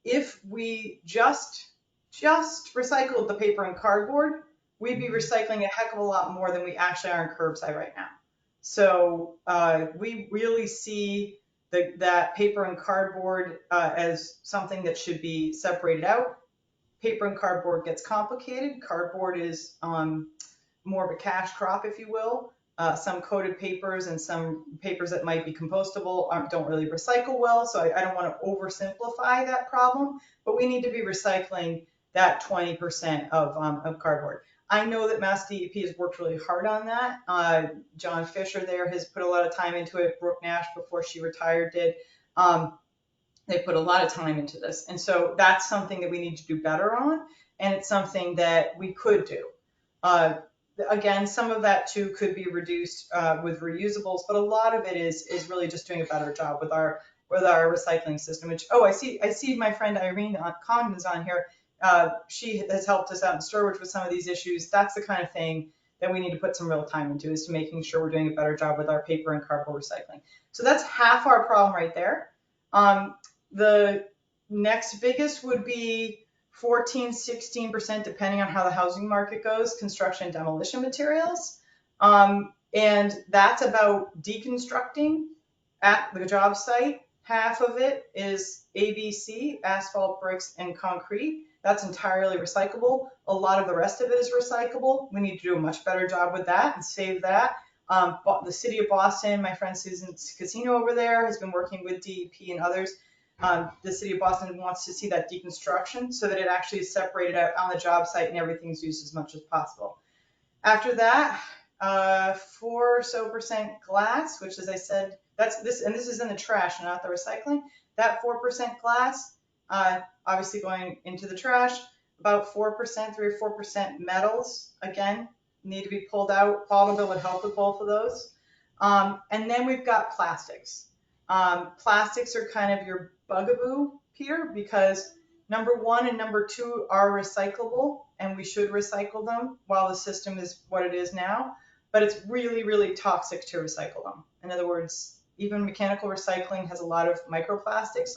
If we just recycled the paper and cardboard, we'd be recycling a heck of a lot more than we actually are in curbside right now. So we really see that paper and cardboard as something that should be separated out. Paper and cardboard gets complicated. Cardboard is more of a cash crop, if you will. Some coated papers and some papers that might be compostable don't really recycle well. So I don't want to oversimplify that problem, but we need to be recycling that 20% of cardboard. I know that Mass DEP has worked really hard on that. John Fisher there has put a lot of time into it. Brooke Nash, before she retired, did. They put a lot of time into this. And so that's something that we need to do better on. And it's something that we could do. Again, some of that too could be reduced with reusables, but a lot of it is really just doing a better job with our recycling system. Which, I see my friend Irene Condon's on here. She has helped us out in Sturbridge with some of these issues. That's the kind of thing that we need to put some real time into, is to making sure we're doing a better job with our paper and cardboard recycling. So that's half our problem right there. The next biggest would be 14, 16%, depending on how the housing market goes, construction and demolition materials. And that's about deconstructing at the job site. Half of it is ABC, asphalt, bricks, and concrete. That's entirely recyclable. A lot of the rest of it is recyclable. We need to do a much better job with that and save that. The city of Boston, my friend Susan's Casino over there, has been working with DEP and others. The city of Boston wants to see that deconstruction so that it actually is separated out on the job site and everything's used as much as possible. After that, 4% or so glass, which, as I said, that's this, and this is in the trash, not the recycling. That 4% glass, obviously going into the trash. About 4%, 3 or 4% metals, again, need to be pulled out. Potable would help with both of those. And then we've got plastics. Plastics are kind of your bugaboo, Peter, because number 1 and number 2 are recyclable, and we should recycle them while the system is what it is now. But it's really, really toxic to recycle them. In other words, even mechanical recycling has a lot of microplastics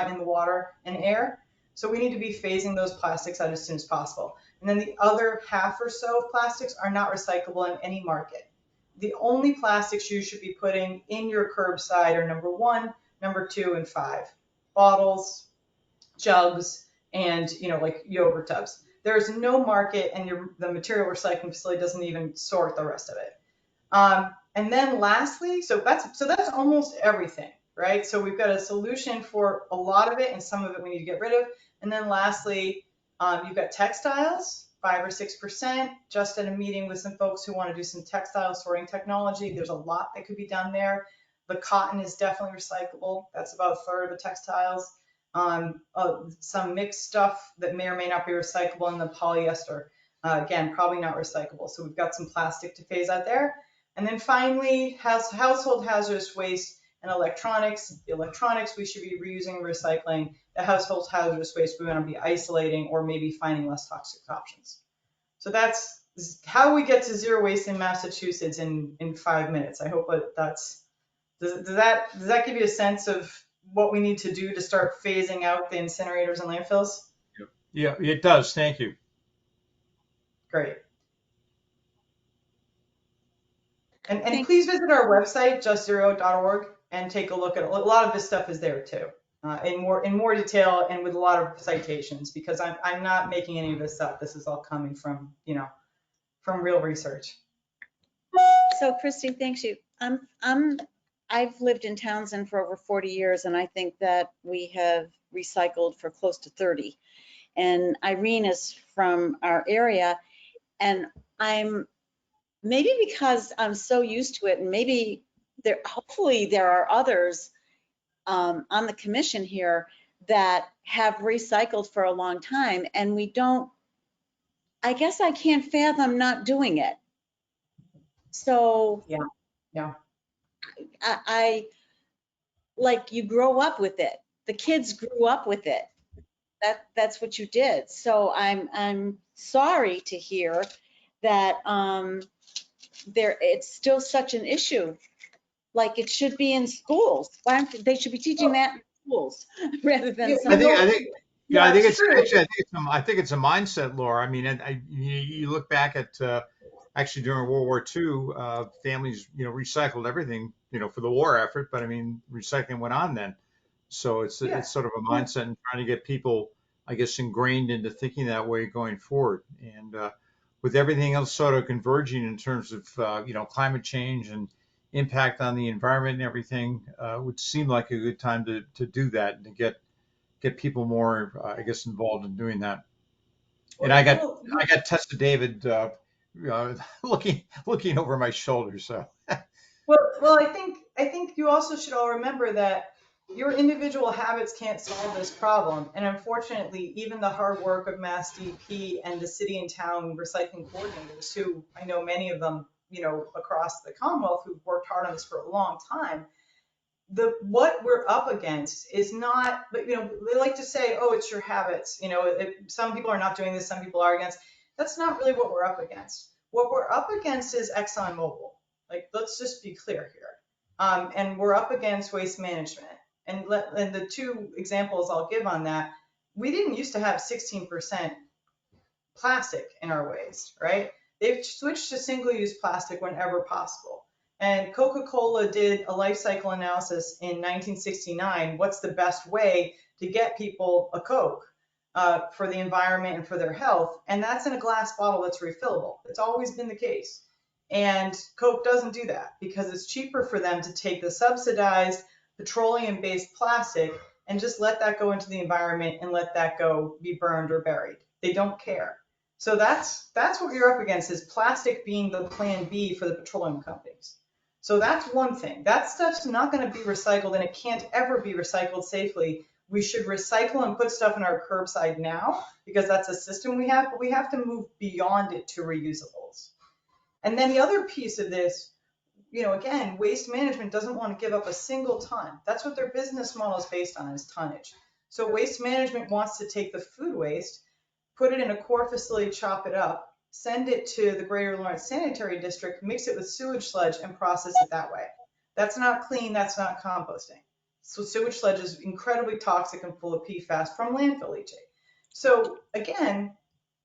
in the water and air. So we need to be phasing those plastics out as soon as possible. And then the other half or so of plastics are not recyclable in any market. The only plastics you should be putting in your curbside are number 1, number 2, and 5. Bottles, jugs, and like yogurt tubs. There is no market, and the material recycling facility doesn't even sort the rest of it. And then lastly, so that's almost everything, right? So we've got a solution for a lot of it, and some of it we need to get rid of. And then lastly, you've got textiles, 5 or 6%. Just at a meeting with some folks who want to do some textile sorting technology. There's a lot that could be done there. The cotton is definitely recyclable. That's about a third of the textiles. Some mixed stuff that may or may not be recyclable, and the polyester, again, probably not recyclable. So we've got some plastic to phase out there. And then finally, household hazardous waste and electronics. The electronics we should be reusing and recycling. The household hazardous waste we want to be isolating or maybe finding less toxic options. So that's how we get to zero waste in Massachusetts in 5 minutes. I hope that's, does that give you a sense of what we need to do to start phasing out the incinerators and landfills? Yeah, it does. Thank you. Great. And please visit our website, justzero.org, and take a look at a lot of this stuff is there too, in more detail and with a lot of citations, because I'm not making any of this up. This is all coming from from real research. So Christy, thanks you. I've lived in Townsend for over 40 years, and I think that we have recycled for close to 30. And Irene is from our area, and maybe because I'm so used to it, and maybe hopefully there are others on the commission here that have recycled for a long time, and we don't, I guess I can't fathom not doing it. So yeah. I like, you grow up with it. The kids grew up with it. That's what you did. So I'm sorry to hear that it's still such an issue. Like, it should be in schools. They should be teaching that in schools rather than. I think it's a mindset, Laura. I mean, you look back at actually during World War II, families recycled everything for the war effort, but I mean, recycling went on then. So it's sort of a mindset and trying to get people, I guess, ingrained into thinking that way going forward. And with everything else sort of converging in terms of, climate change and impact on the environment and everything, would seem like a good time to do that and to get people more, I guess, involved in doing that. And I got Tessa David looking over my shoulder. So. Well, I think you also should all remember that your individual habits can't solve this problem. And unfortunately, even the hard work of Mass DP and the city and town recycling coordinators, who I know many of them, across the Commonwealth who've worked hard on this for a long time, what we're up against is not, but they like to say, oh, it's your habits. Some people are not doing this, some people are against. That's not really what we're up against. What we're up against is ExxonMobil. Like, let's just be clear here. And we're up against waste management. And the two examples I'll give on that, we didn't used to have 16% plastic in our waste, right? They've switched to single-use plastic whenever possible. And Coca-Cola did a life cycle analysis in 1969. What's the best way to get people a Coke for the environment and for their health? And that's in a glass bottle that's refillable. It's always been the case. And Coke doesn't do that because it's cheaper for them to take the subsidized petroleum-based plastic and just let that go into the environment and let that go be burned or buried. They don't care. So that's what you're up against, is plastic being the plan B for the petroleum companies. So that's one thing. That stuff's not going to be recycled, and it can't ever be recycled safely. We should recycle and put stuff in our curbside now because that's a system we have, but we have to move beyond it to reusables. And then the other piece of this, again, waste management doesn't want to give up a single ton. That's what their business model is based on, is tonnage. So waste management wants to take the food waste, put it in a core facility, chop it up, send it to the Greater Lawrence Sanitary District, mix it with sewage sludge, and process it that way. That's not clean, that's not composting. So sewage sludge is incredibly toxic and full of PFAS from landfill leachate. So again,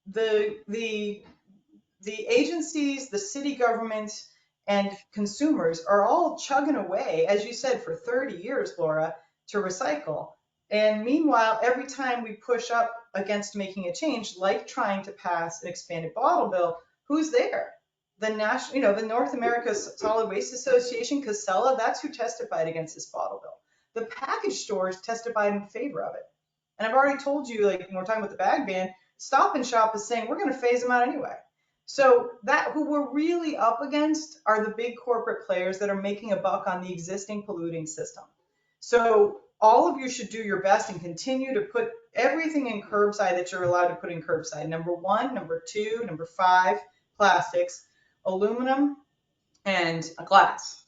the agencies, the city government, and consumers are all chugging away, as you said, for 30 years, Laura, to recycle. And meanwhile, every time we push up against making a change, like trying to pass an expanded bottle bill, who's there? The national, the North America Solid Waste Association, Casella, that's who testified against this bottle bill. The package stores testified in favor of it. And I've already told you, like when we're talking about the bag ban, Stop and Shop is saying we're going to phase them out anyway. So that who we're really up against are the big corporate players that are making a buck on the existing polluting system. So all of you should do your best and continue to put everything in curbside that you're allowed to put in curbside. Number 1, number 2, number 5, plastics, aluminum, and glass.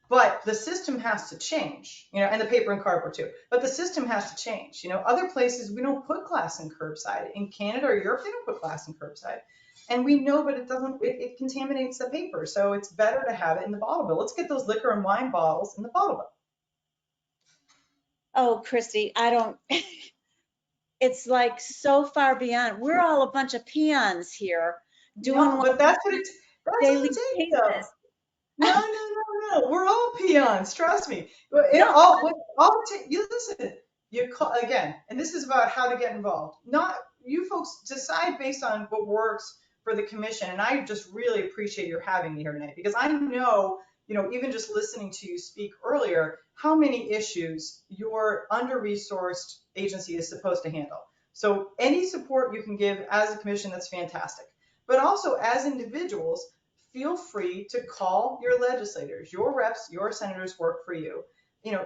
But the system has to change, and the paper and cardboard too. But the system has to change. Other places we don't put glass in curbside. In Canada or Europe, they don't put glass in curbside. And we know, but it contaminates the paper. So it's better to have it in the bottle bill. Let's get those liquor and wine bottles in the bottle bill. Oh, Christy, it's like so far beyond. We're all a bunch of peons here doing but that's what it's daily basis. No. We're all peons. Trust me. You listen. You call again, and this is about how to get involved. Not you folks decide based on what works for the commission. And I just really appreciate your having me here tonight because I know, even just listening to you speak earlier, how many issues your under-resourced agency is supposed to handle. So any support you can give as a commission, that's fantastic. But also as individuals, feel free to call your legislators, your reps, your senators work for you.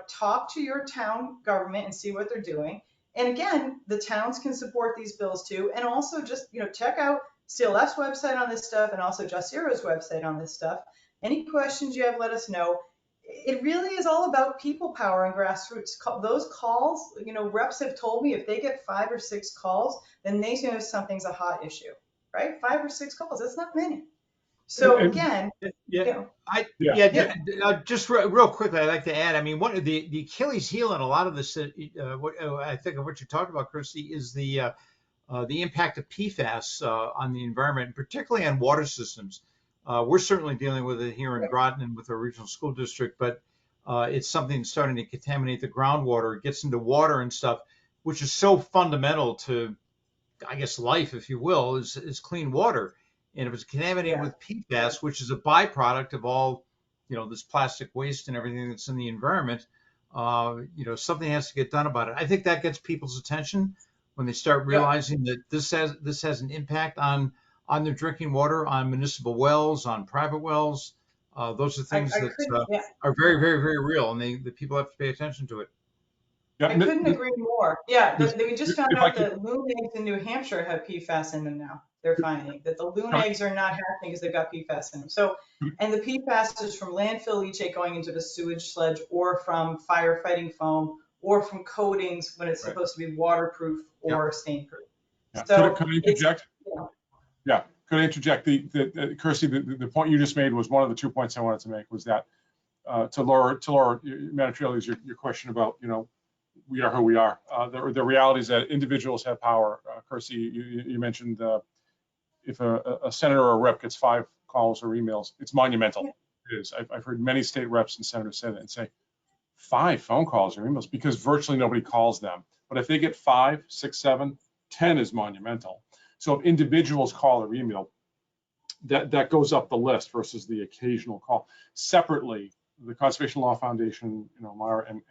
Talk to your town government and see what they're doing. And again, the towns can support these bills too. And also just, check out CLF's website on this stuff and also Just Zero's website on this stuff. Any questions you have, let us know. It really is all about people power and grassroots. Those calls, reps have told me if they get 5 or 6 calls, then they know something's a hot issue, right? 5 or 6 calls, that's not many. So again, just real quickly, I'd like to add, I mean, one of the Achilles heel in a lot of this, I think of what you're talking about, Christy, is the impact of PFAS on the environment, and particularly on water systems. We're certainly dealing with it here in Groton and with our regional school district, but it's something that's starting to contaminate the groundwater. It gets into water and stuff, which is so fundamental to, I guess, life, if you will, is clean water. And if it's contaminated with PFAS, which is a byproduct of all, this plastic waste and everything that's in the environment, something has to get done about it. I think that gets people's attention when they start realizing that this has an impact on their drinking water, on municipal wells, on private wells. Those are things that are very, very, very real, and the people have to pay attention to it. I couldn't agree more. Yeah, they just found out that loon eggs in New Hampshire have PFAS in them now. They're finding that the loon eggs are not hatching because they've got PFAS in them. So, and the PFAS is from landfill leachate going into the sewage sludge, or from firefighting foam, or from coatings when it's supposed to be waterproof or stain-proof. Yeah. So could I interject? Yeah, could I interject? Kirsty, the point you just made was one of the 2 points I wanted to make, was that to Laura Manitrielli's your question about, we are who we are. The reality is that individuals have power. Kirsty, you mentioned if a senator or a rep gets 5 calls or emails, it's monumental. It is. I've heard many state reps and senators say that and say 5 phone calls or emails, because virtually nobody calls them. But if they get 5, 6, 7, 10 is monumental. So if individuals call or email, that goes up the list versus the occasional call. Separately, the Conservation Law Foundation, Mara and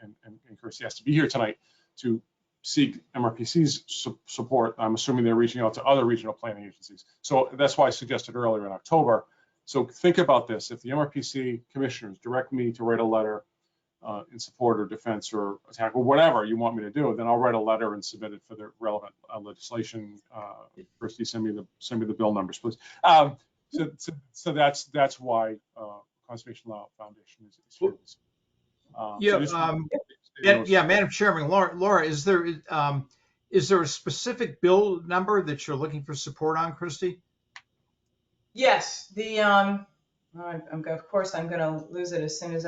Kirsty has to be here tonight to seek MRPC's support. I'm assuming they're reaching out to other regional planning agencies. So that's why I suggested earlier in October. So think about this. If the MRPC commissioners direct me to write a letter in support or defense or attack or whatever you want me to do, then I'll write a letter and submit it for the relevant legislation. Kirsty, send me the bill numbers, please. So that's why Conservation Law Foundation is here. Madam Chairman, Laura, is there a specific bill number that you're looking for support on, Kirsty? Yes, of course I'm going to lose it as soon as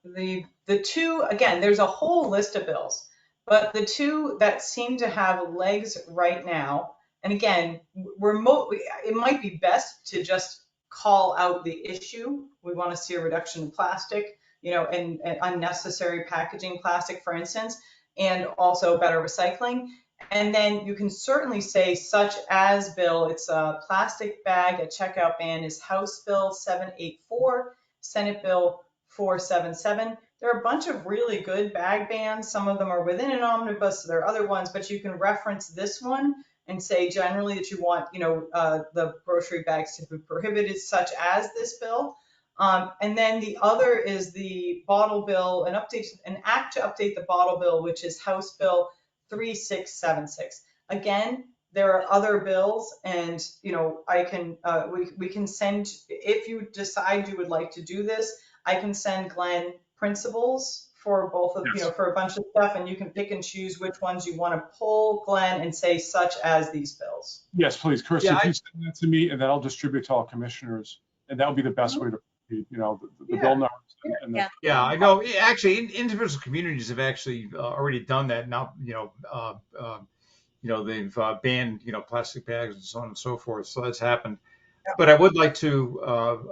the two, again, there's a whole list of bills, but the two that seem to have legs right now, and again, it might be best to just call out the issue. We want to see a reduction in plastic, and unnecessary packaging plastic, for instance, and also better recycling. And then you can certainly say, such as bill, it's a plastic bag, a checkout ban is House Bill 784, Senate Bill 477. There are a bunch of really good bag bans. Some of them are within an omnibus, there are other ones, but you can reference this one and say generally that you want, the grocery bags to be prohibited, such as this bill. And then the other is the bottle bill, an act to update the bottle bill, which is House Bill 3676. Again, there are other bills, and I can we can send, if you decide you would like to do this, I can send Glenn principles for both of for a bunch of stuff, and you can pick and choose which ones you want to pull, Glenn, and say such as these bills. Yes, please, Kirsty, if you send that to me, and then I'll distribute to all commissioners, and that would be the best way to proceed. The bill numbers. I know. Actually, individual communities have actually already done that now. They've banned plastic bags and so on and so forth. So that's happened. But I would like to,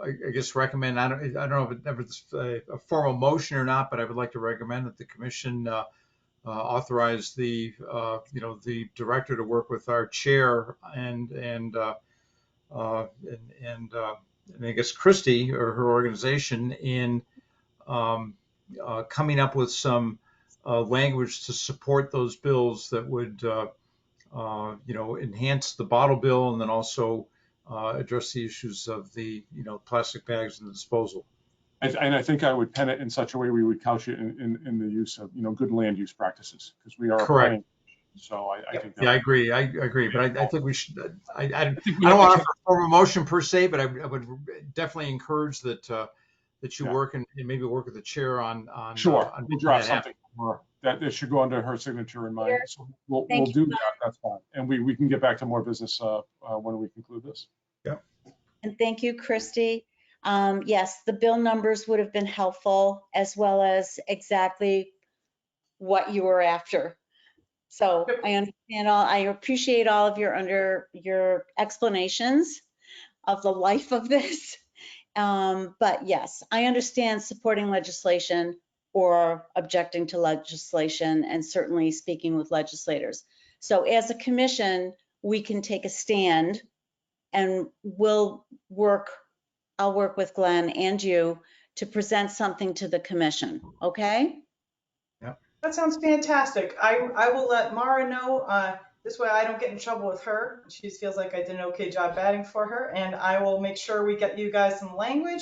I guess, recommend. I don't know if it's a formal motion or not, but I would like to recommend that the commission authorize the director to work with our chair and I guess Kirsty or her organization in coming up with some language to support those bills that would enhance the bottle bill, and then also address the issues of the plastic bags and the disposal. And I think I would pen it in such a way we would couch it in the use of good land use practices, because we are correct. So I think I agree. I agree, but I think we should. I don't want to offer a formal motion per se, but I would definitely encourage that you work and maybe work with the chair on. Sure, we'll draft something more that it should go under her signature and mine. So we'll do that. That's fine, and we can get back to more business when we conclude this. Yeah. And thank you, Kirsty. Yes, the bill numbers would have been helpful, as well as exactly what you were after. So I understand I appreciate all of your explanations of the life of this. But yes, I understand supporting legislation or objecting to legislation and certainly speaking with legislators. So as a commission, we can take a stand and I'll work with Glenn and you to present something to the commission, okay? That sounds fantastic. I will let Mara know. This way I don't get in trouble with her. She feels like I did an okay job batting for her, and I will make sure we get you guys some language.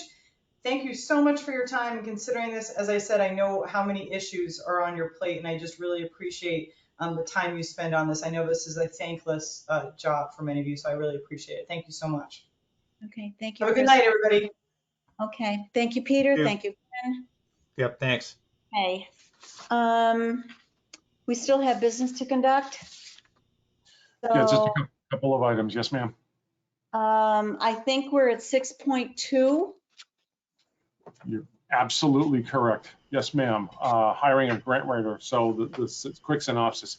Thank you so much for your time and considering this. As I said, I know how many issues are on your plate, and I just really appreciate the time you spend on this. I know this is a thankless job for many of you, so I really appreciate it. Thank you so much. Okay, thank you. Have a good Chris. night, everybody. Okay, thank you, Peter. Yeah. Thank you, Ken. Yep, thanks. Hey, we still have business to conduct. Yeah, just a So, couple of items. Yes, ma'am. I think we're at 6.2. You're absolutely correct. Yes, ma'am. Hiring a grant writer. So the quick synopsis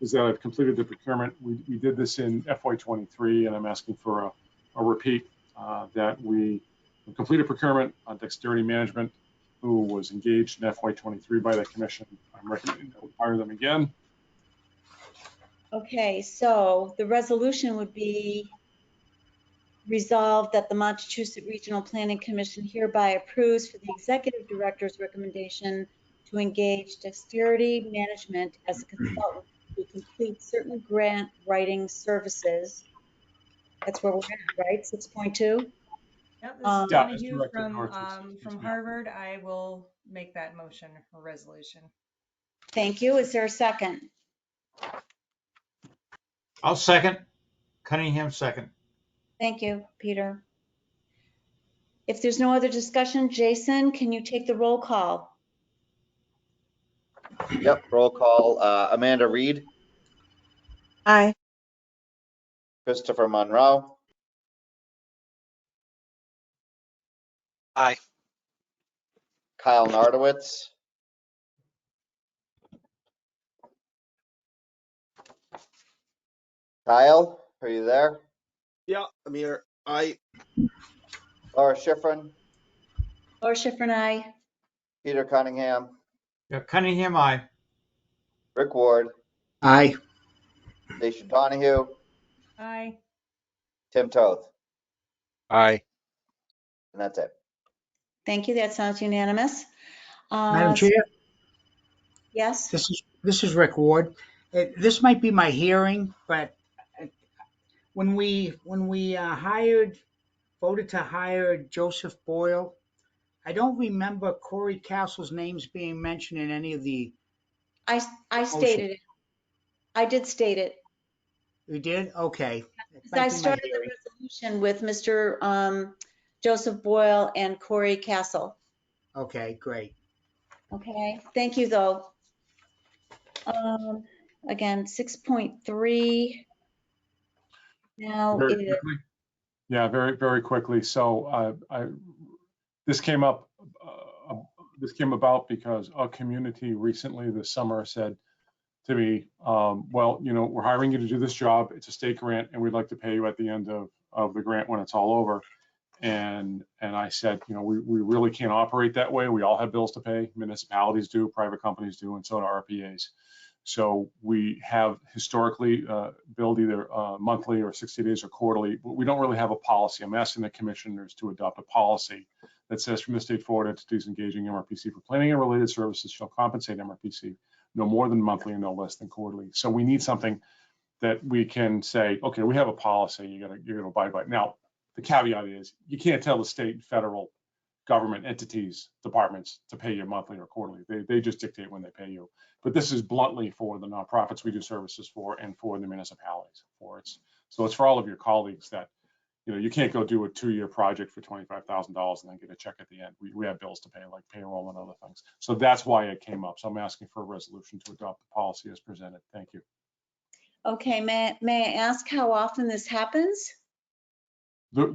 is that I've completed the procurement. We did this in FY23, and I'm asking for a repeat that we completed procurement on dexterity management, who was engaged in FY23 by the commission. I'm recommending that we hire them again. Okay, so the resolution would be resolved that the Montechusett Regional Planning Commission hereby approves for the executive director's recommendation to engage Dexterity Management as a consultant to complete certain grant writing services. That's where we're at, right? 6.2? Yep, this is Yeah, Donna as Hugh directed from, North, yes, from ma'am. Harvard. I will make that motion or resolution. Thank you. Is there a second? I'll second. Cunningham second. Thank you, Peter. If there's no other discussion, Jason, can you take the roll call? Yep, roll call. Amanda Reed, Aye. Christopher Monroe, Aye. Kyle Nardowitz, Kyle, are you there? Yeah, I'm here. Aye. Laura Schifrin, Laura Schifrin and I. Peter Cunningham, Yeah, Cunningham, aye. Rick Ward, Aye. Stacia Donahue, Aye. Tim Toth, Aye. and that's it. Thank you. That sounds unanimous. Madam Chair, Yes? this is Rick Ward. This might be my hearing, but when we voted to hire Joseph Boyle, I don't remember Corey Castle's names being mentioned in any of the. I stated it. I did state it. You did? Okay. I started the resolution with Mr. Joseph Boyle and Corey Castle. Okay, great. Okay, thank you though. Again, 6.3. Now Very it is. quickly. Yeah, very, very quickly. So this came up, this came about because a community recently this summer said to me, well, you know, we're hiring you to do this job. It's a state grant and we'd like to pay you at the end of the grant when it's all over. And I said, you know, we really can't operate that way. We all have bills to pay. Municipalities do, private companies do, and so do RPAs. So we have historically billed either monthly or 60 days or quarterly, but we don't really have a policy. I'm asking the commissioners to adopt a policy that says from this date forward, entities engaging MRPC for planning and related services shall compensate MRPC no more than monthly and no less than quarterly. So we need something that we can say, okay, we have a policy, you're gonna abide by it. Now, the caveat is you can't tell the state and federal government entities, departments to pay you monthly or quarterly. They just dictate when they pay you. But this is bluntly for the nonprofits we do services for and for the municipalities for it. So it's for all of your colleagues that, you know, you can't go do a 2-year project for $25,000 and then get a check at the end. We have bills to pay like payroll and other things. So that's why it came up. So I'm asking for a resolution to adopt the policy as presented. Thank you. Okay, may I ask how often this happens? The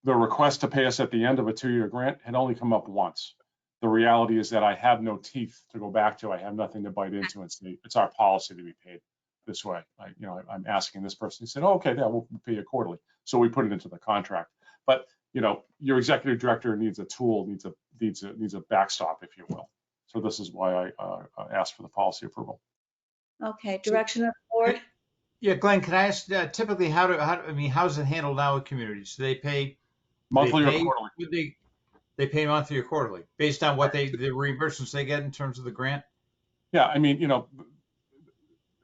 request to pay us at the end of a 2-year grant had only come up once. The reality is that I have no teeth to go back to. I have nothing to bite into and say, it's our policy to be paid this way. I'm asking this person. He said, oh, okay, yeah, we'll pay you quarterly. So we put it into the contract. But you know, your executive director needs a tool, needs a backstop, if you will. So this is why I asked for the policy approval. Okay, direction of the board? Yeah, Glenn, can I ask, typically, how's it handled now with communities? Do they pay Monthly or pay, quarterly? They pay monthly or quarterly, based on what the reimbursements they get in terms of the grant? Yeah, I mean, you know,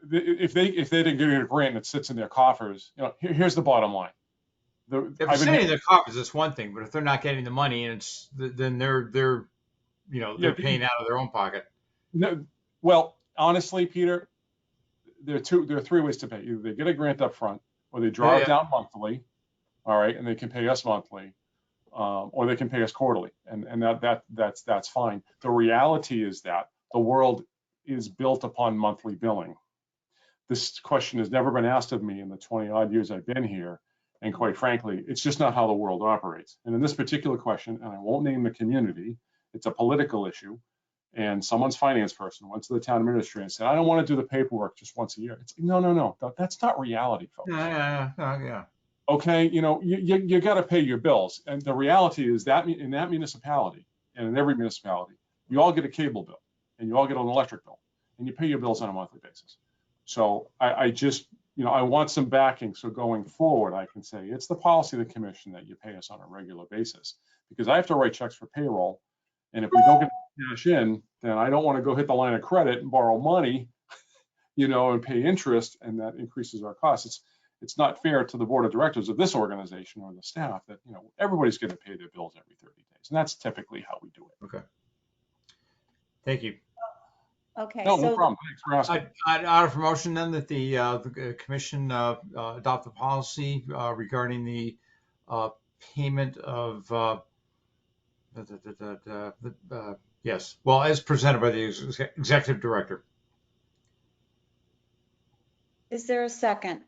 if they didn't get a grant and it sits in their coffers, you know, here's the bottom line. If it's sitting in their coffers, it's one thing, but if they're not getting the money and then they're you know, they're paying out of their own pocket. No, well, honestly, Peter, there are three ways to pay. Either they get a grant up front, or they draw it down monthly, all right, and they can pay us monthly, or they can pay us quarterly, and that's fine. The reality is that the world is built upon monthly billing. This question has never been asked of me in the 20 odd years I've been here, and quite frankly, it's just not how the world operates. And in this particular question, and I won't name the community, it's a political issue. And someone's finance person went to the town administrator and said, I don't want to do the paperwork just once a year. It's no. That's not reality, folks. Yeah. Okay, you know, you got to pay your bills. And the reality is that in that municipality, and in every municipality, you all get a cable bill, and you all get an electric bill, and you pay your bills on a monthly basis. So I just, you know, I want some backing. So going forward, I can say it's the policy of the commission that you pay us on a regular basis, because I have to write checks for payroll. And if we don't get cash in, then I don't want to go hit the line of credit and borrow money, you know, and pay interest, and that increases our costs. It's not fair to the board of directors of this organization or the staff that, you know, everybody's going to pay their bills every 30 days. And that's typically how we do it. Okay. Thank you. Okay. No problem. Thanks for asking. I'd offer motion then that the commission adopt the policy regarding the payment of yes, well, as presented by the executive director. Is there a second?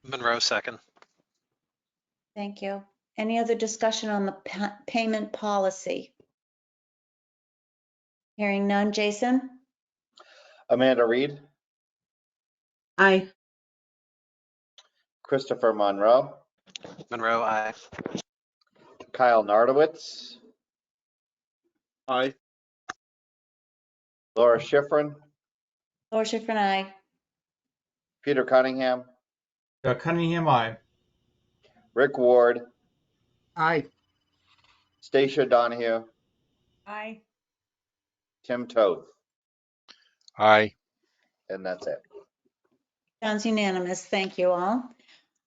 Monroe, second. Thank you. Any other discussion on the payment policy? Hearing none. Jason? Amanda Reed, Aye. Christopher Monroe, Monroe, aye. Kyle Nardowitz, Aye. Laura Schifrin, Laura Schifrin, aye. Peter Cunningham, Cunningham, aye. Rick Ward, Aye. Stacia Donahue, Aye. Tim Toth, Aye. and that's it. Sounds unanimous. Thank you all.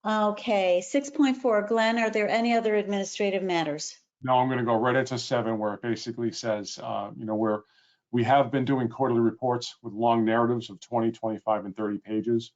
Okay, 6.4. Glenn, are there any other administrative matters? No, I'm going to go right into 7, where it basically says, you know, we have been doing quarterly reports with long narratives of 20, 25, and 30 pages.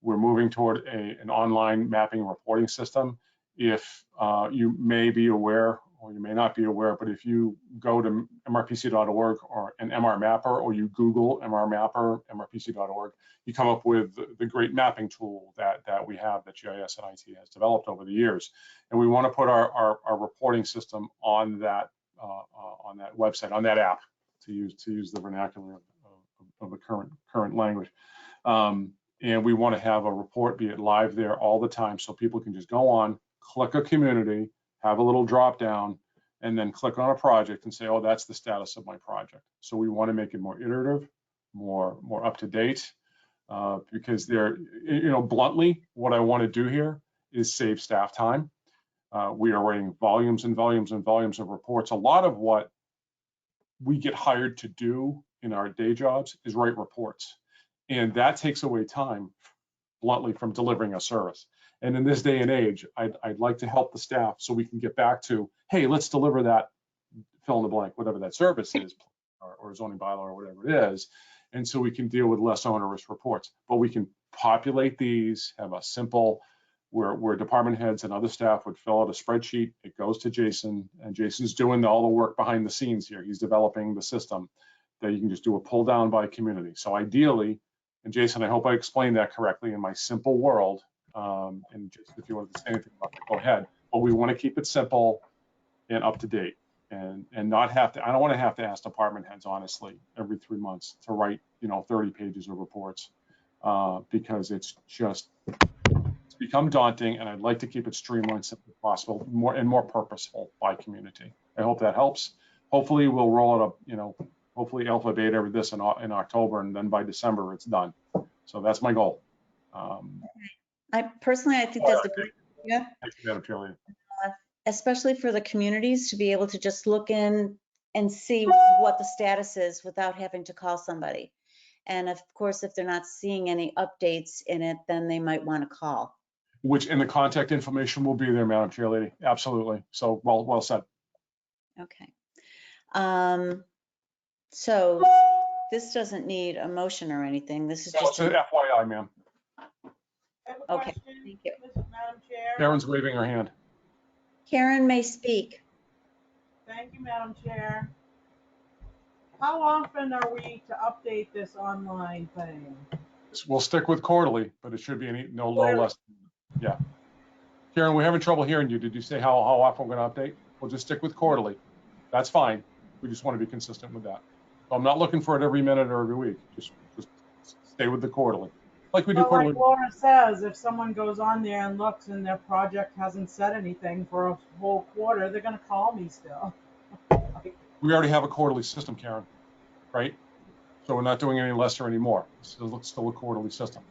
We're moving toward an online mapping and reporting system. If you may be aware, or you may not be aware, but if you go to mrpc.org or an MR Mapper, or you Google MR Mapper, mrpc.org, you come up with the great mapping tool that we have, that GIS and IT has developed over the years. And we want to put our reporting system on that website, on that app, to use the vernacular of the current language. And we want to have a report, be it live there all the time, so people can just go on, click a community, have a little drop down, and then click on a project and say, oh, that's the status of my project. So we want to make it more iterative, more up to date, because you know, bluntly, what I want to do here is save staff time. We are writing volumes and volumes and volumes of reports. A lot of what we get hired to do in our day jobs is write reports. And that takes away time, bluntly, from delivering a service. And in this day and age, I'd like to help the staff so we can get back to, hey, let's deliver that fill in the blank, whatever that service is, or zoning bylaw, or whatever it is. And so we can deal with less onerous reports. But we can populate these, have a simple, where department heads and other staff would fill out a spreadsheet. It goes to Jason, and Jason's doing all the work behind the scenes here. He's developing the system that you can just do a pull down by community. So ideally, and Jason, I hope I explained that correctly in my simple world. And just if you want to say anything about it, go ahead. But we want to keep it simple and up to date, and not have to. I don't want to have to ask department heads, honestly, every 3 months to write, you know, 30 pages of reports, because it's just become daunting, and I'd like to keep it streamlined, simple as possible, more purposeful by community. I hope that helps. Hopefully, we'll roll it up. Hopefully, alpha beta over this in October, and then by December it's done. So that's my goal. I think that's a great idea. Thank you, Madam Chair. Especially for the communities to be able to just look in and see what the status is without having to call somebody. And of course, if they're not seeing any updates in it, then they might want to call. And the contact information will be there, Madam Chair Lady. Absolutely. So well said. Okay. So this doesn't need a motion or anything. This is No, just. it's an FYI, ma'am. I have a Okay, question, thank you. Madam Chair. Karen's waving her hand. Karen may speak. Thank you, Madam Chair. How often are we to update this online thing? We'll stick with quarterly, but it should be no less. Yeah. Karen, we're having trouble hearing you. Did you say how often we're going to update? We'll just stick with quarterly. That's fine. We just want to be consistent with that. So I'm not looking for it every minute or every week. Just stay with the quarterly. Like we do But quarterly. like Laura says, if someone goes on there and looks and their project hasn't said anything for a whole quarter, they're gonna call me still. We already have a quarterly system, Karen, right? So we're not doing any less or any more. It's still a quarterly system.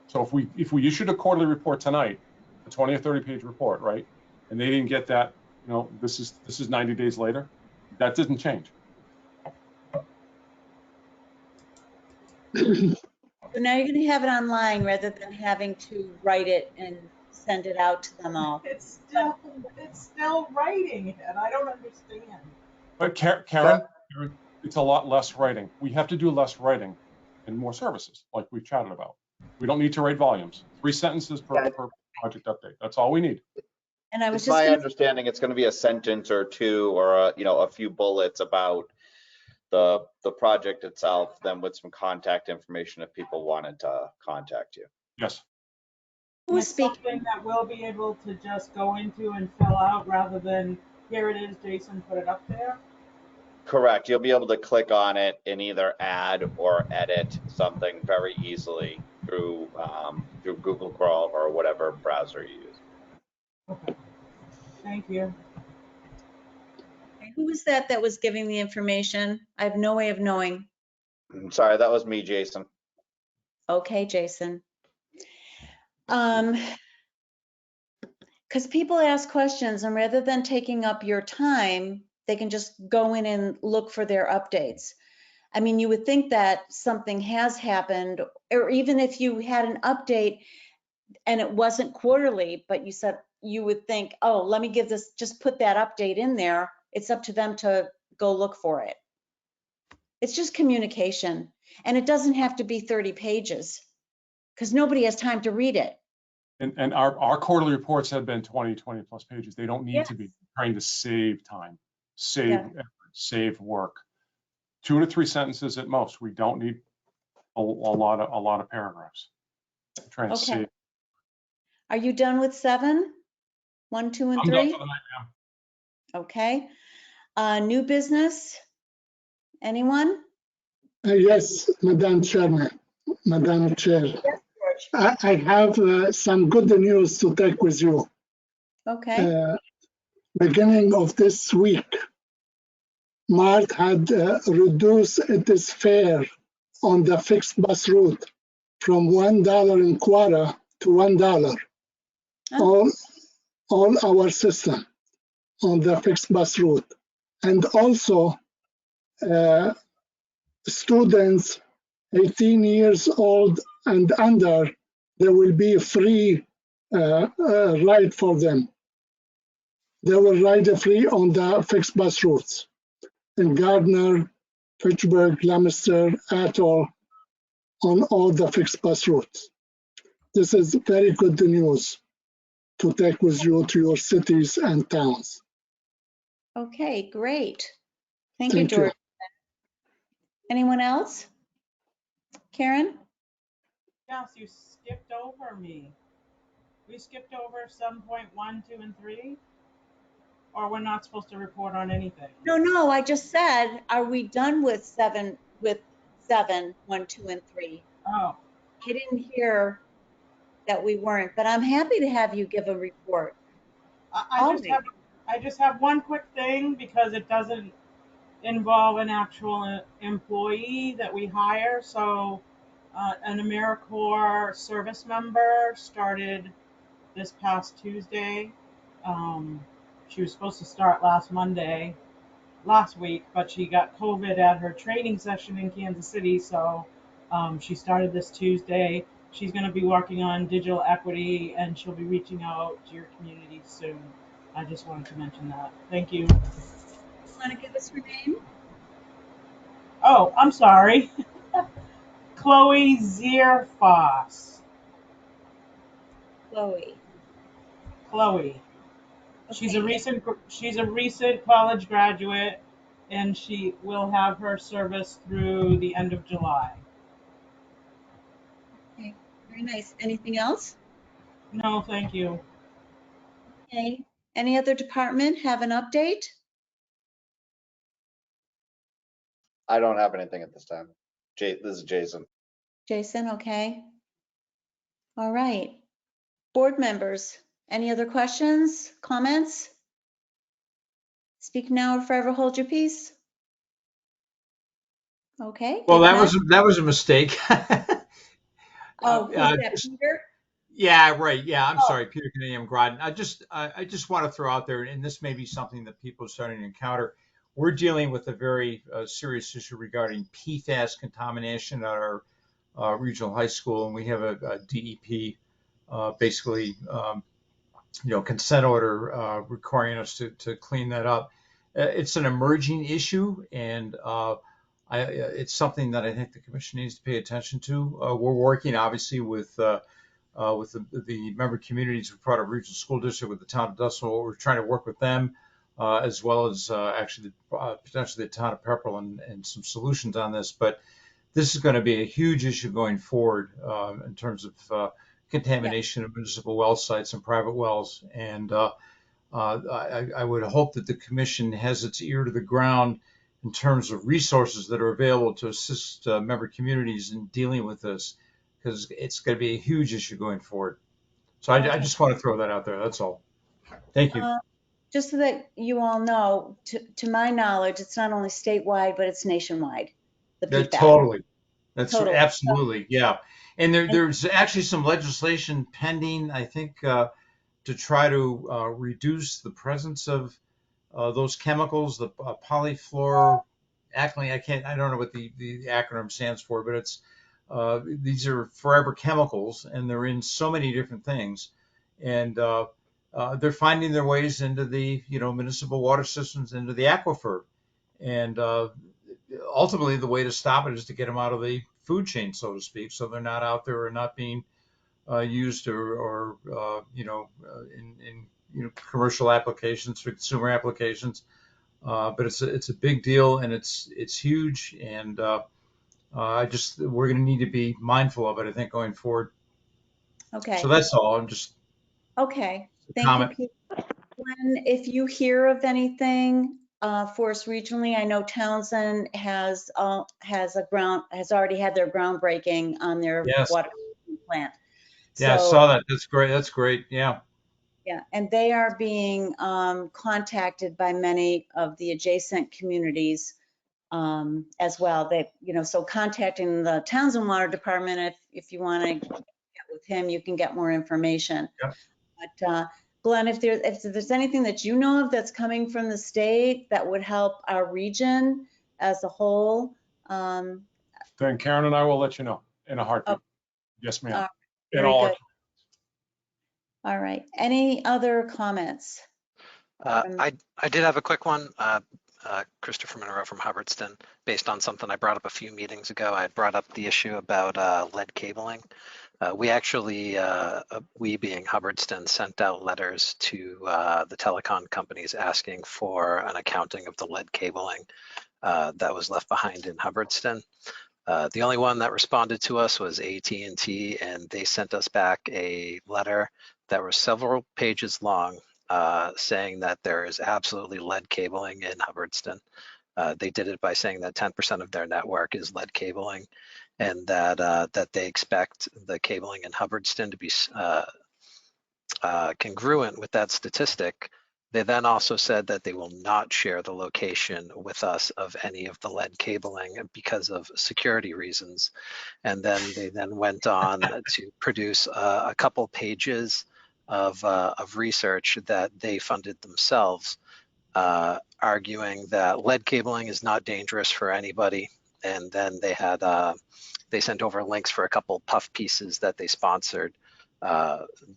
So if we issued a quarterly report tonight, a 20 or 30 page report, right? And they didn't get that, this is 90 days later, that didn't change. So now you're going to have it online rather than having to write it and send it out to them all. It's still writing it. I don't understand. But Karen, it's a lot less writing. We have to do less writing and more services, like we've chatted about. We don't need to write volumes. 3 sentences per project update. That's all we need. And I was It's just my gonna, understanding it's going to be a sentence or two or a few bullets about the project itself, then with some contact information if people wanted to contact you. Yes. who was It's speaking? something that we'll be able to just go into and fill out rather than here it is, Jason put it up there. Correct. You'll be able to click on it and either add or edit something very easily through Google Chrome or whatever browser you use. Okay. Thank you. Who was that was giving the information? I have no way of knowing. Sorry, that was me, Jason. Okay, Jason. Because people ask questions and rather than taking up your time, they can just go in and look for their updates. I mean, you would think that something has happened, or even if you had an update and it wasn't quarterly, but you said you would think, oh, let me just put that update in there. It's up to them to go look for it. It's just communication. And it doesn't have to be 30 pages because nobody has time to read it. And our quarterly reports have been 20 plus pages. They don't need to be trying to save time, save effort, save work. 2 to 3 sentences at most. We don't need a lot of paragraphs. I'm trying to save. Are you done with 7? 1, 2, and 3? I'm done for the night, ma'am. Okay. New business? Anyone? Yes, Madam Chairman, Madam Chair. Yes, George. I have some good news to take with you. Okay. Beginning of this week, MART had reduced its fare on the fixed bus route from $1.25 to $1. All our system on the fixed bus route. And also students 18 years old and under, there will be a free ride for them. They will ride free on the fixed bus routes in Gardner, Fitchburg, Leominster, Atoll, on all the fixed bus routes. This is very good news to take with you to your cities and towns. Okay, great. Thank you, George. Anyone else? Karen? Yes, you skipped over me. We skipped over 7.1, 2, and 3? Or we're not supposed to report on anything? No, I just said, are we done with 7, 1, 2, and 3? Oh. I didn't hear that we weren't, but I'm happy to have you give a report. I just have one quick thing because it doesn't involve an actual employee that we hire. So an AmeriCorps service member started this past Tuesday. She was supposed to start last week, but she got COVID at her training session in Kansas City. So she started this Tuesday. She's going to be working on digital equity, and she'll be reaching out to your community soon. I just wanted to mention that. Thank you. Want to give us her name? Oh, I'm sorry. Chloe Zierfoss. Chloe. Chloe. She's a recent college graduate, and she will have her service through the end of July. Okay, very nice. Anything else? No, thank you. Okay. Any other department have an update? I don't have anything at this time. This is Jason. Jason, okay. All right. Board members, any other questions, comments? Speak now or forever hold your peace. Okay. Well, if that was a mistake. Oh, who's that, Peter? Yeah, right. Yeah, I'm sorry, Peter Canadian Groton. I just want to throw out there, and this may be something that people are starting to encounter. We're dealing with a very serious issue regarding PFAS contamination at our regional high school, and we have a DEP basically, consent order requiring us to clean that up. It's an emerging issue, and it's something that I think the commission needs to pay attention to. We're working obviously with the member communities of part of regional school district with the town of Dustville. We're trying to work with them as well as actually potentially the town of Pepperell and some solutions on this. But this is going to be a huge issue going forward in terms of contamination of municipal well sites and private wells. And I would hope that the commission has its ear to the ground in terms of resources that are available to assist member communities in dealing with this, because it's going to be a huge issue going forward. So I just want to throw that out there. That's all. Thank you. Just so that you all know, to my knowledge, it's not only statewide, but it's nationwide. Totally. That's Totally. Absolutely. Yeah. And there's actually some legislation pending, I think, to try to reduce the presence of those chemicals, the polyfluoroalkyl. I don't know what the acronym stands for, but it's these are forever chemicals, and they're in so many different things, and they're finding their ways into the municipal water systems, into the aquifer, and ultimately the way to stop it is to get them out of the food chain, so to speak, so they're not out there or not being used or in commercial applications, for consumer applications. But it's a big deal, and it's huge, and we're going to need to be mindful of it, I think, going forward. Okay. So that's all. I'm just okay. Thank comment. you, Pete. Glenn, if you hear of anything for us regionally, I know Townsend has already had their groundbreaking on their water plant. Yeah, So, I saw that. That's great. That's great. Yeah. Yeah, and they are being contacted by many of the adjacent communities as well. So contacting the Townsend Water Department, if you want to get with him, you can get more information. Yep. But Glenn, if there's anything that you know of that's coming from the state that would help our region as a whole, then Karen and I will let you know in a heartbeat. Yes, ma'am. Very good. All right. Any other comments? I did have a quick one. Christopher Monroe from Hubbardston, based on something I brought up a few meetings ago. I brought up the issue about lead cabling. We actually, we being Hubbardston, sent out letters to the telecom companies asking for an accounting of the lead cabling that was left behind in Hubbardston. The only one that responded to us was AT&T, and they sent us back a letter that was several pages long saying that there is absolutely lead cabling in Hubbardston. They did it by saying that 10% of their network is lead cabling, and that they expect the cabling in Hubbardston to be congruent with that statistic. They then also said that they will not share the location with us of any of the lead cabling because of security reasons. And then they then went on to produce a couple pages of research that they funded themselves, arguing that lead cabling is not dangerous for anybody. And then they had they sent over links for a couple puff pieces that they sponsored,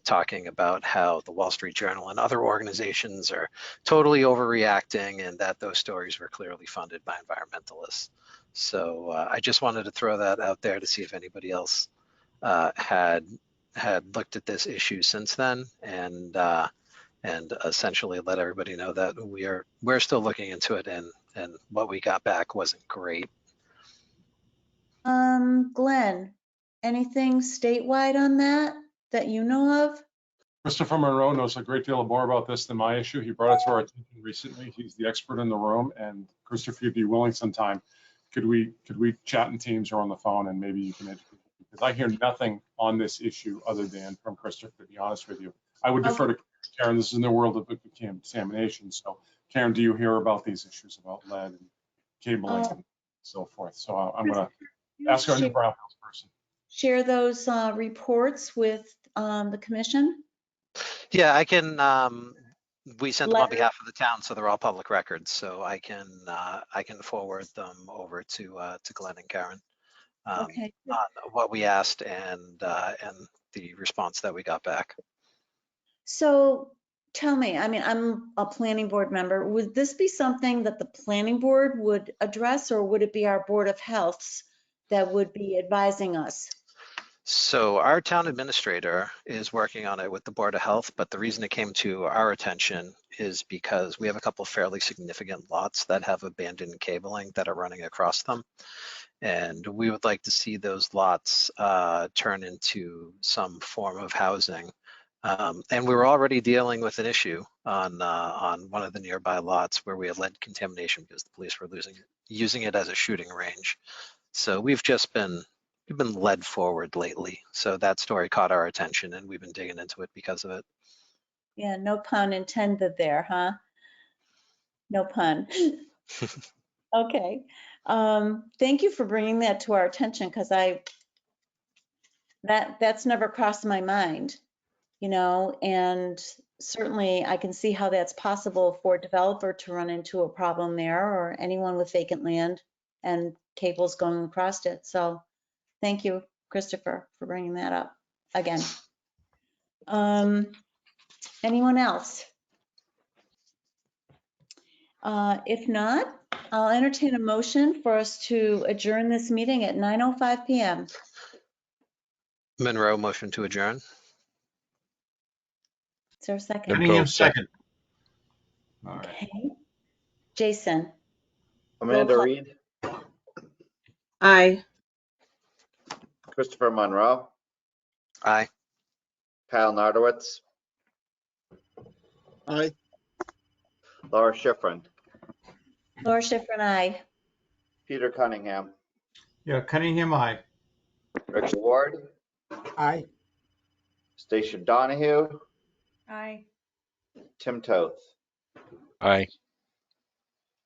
talking about how the Wall Street Journal and other organizations are totally overreacting and that those stories were clearly funded by environmentalists. So I just wanted to throw that out there to see if anybody else had looked at this issue since then, and essentially let everybody know that we're still looking into it, and what we got back wasn't great. Glenn, anything statewide on that you know of? Christopher Monroe knows a great deal more about this than my issue. He brought it to our attention recently. He's the expert in the room. And Christopher, if you'd be willing sometime, could we chat in Teams or on the phone, and maybe you can educate me? Because I hear nothing on this issue other than from Christopher, to be honest with you. I would defer to Karen. This is in the world of contamination. So Karen, do you hear about these issues about lead and cabling and so forth? So I'm going to ask our new brownfields person. Share those reports with the commission? Yeah, I can. We sent them on behalf of the town, so they're all public records. So I can forward them over to Glenn and Karen Okay. on what we asked and the response that we got back. So tell me, I mean, I'm a planning board member. Would this be something that the planning board would address, or would it be our Board of Health that would be advising us? So our town administrator is working on it with the Board of Health, but the reason it came to our attention is because we have a couple fairly significant lots that have abandoned cabling that are running across them. And we would like to see those lots turn into some form of housing. And we were already dealing with an issue on one of the nearby lots where we had lead contamination because the police were using it as a shooting range. So we've been led forward lately. So that story caught our attention and we've been digging into it because of it. Yeah, no pun intended there, huh? No pun. Okay. Thank you for bringing that to our attention, because that's never crossed my mind, you know, and certainly I can see how that's possible for a developer to run into a problem there, or anyone with vacant land and cables going across it. So thank you, Christopher, for bringing that up again. Anyone else? If not, I'll entertain a motion for us to adjourn this meeting at 9:05 p.m. Monroe, motion to adjourn. Is there a second? Cunningham, second. All right. Okay. Jason? Amanda Reed, Aye. Christopher Monroe, Aye. Kyle Nardowitz, Aye. Laura Schifrin, Laura Schifrin, aye. Peter Cunningham, Yeah, Cunningham, aye. Rick Ward, Aye. Stacia Donahue, Aye. Tim Toth. Aye.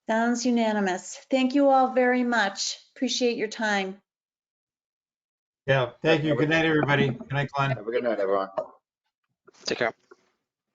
Sounds unanimous. Thank you all very much. Appreciate your time. Yeah, thank you. Good night, everybody. Good night, Glenn. Have a good night, everyone. Take care.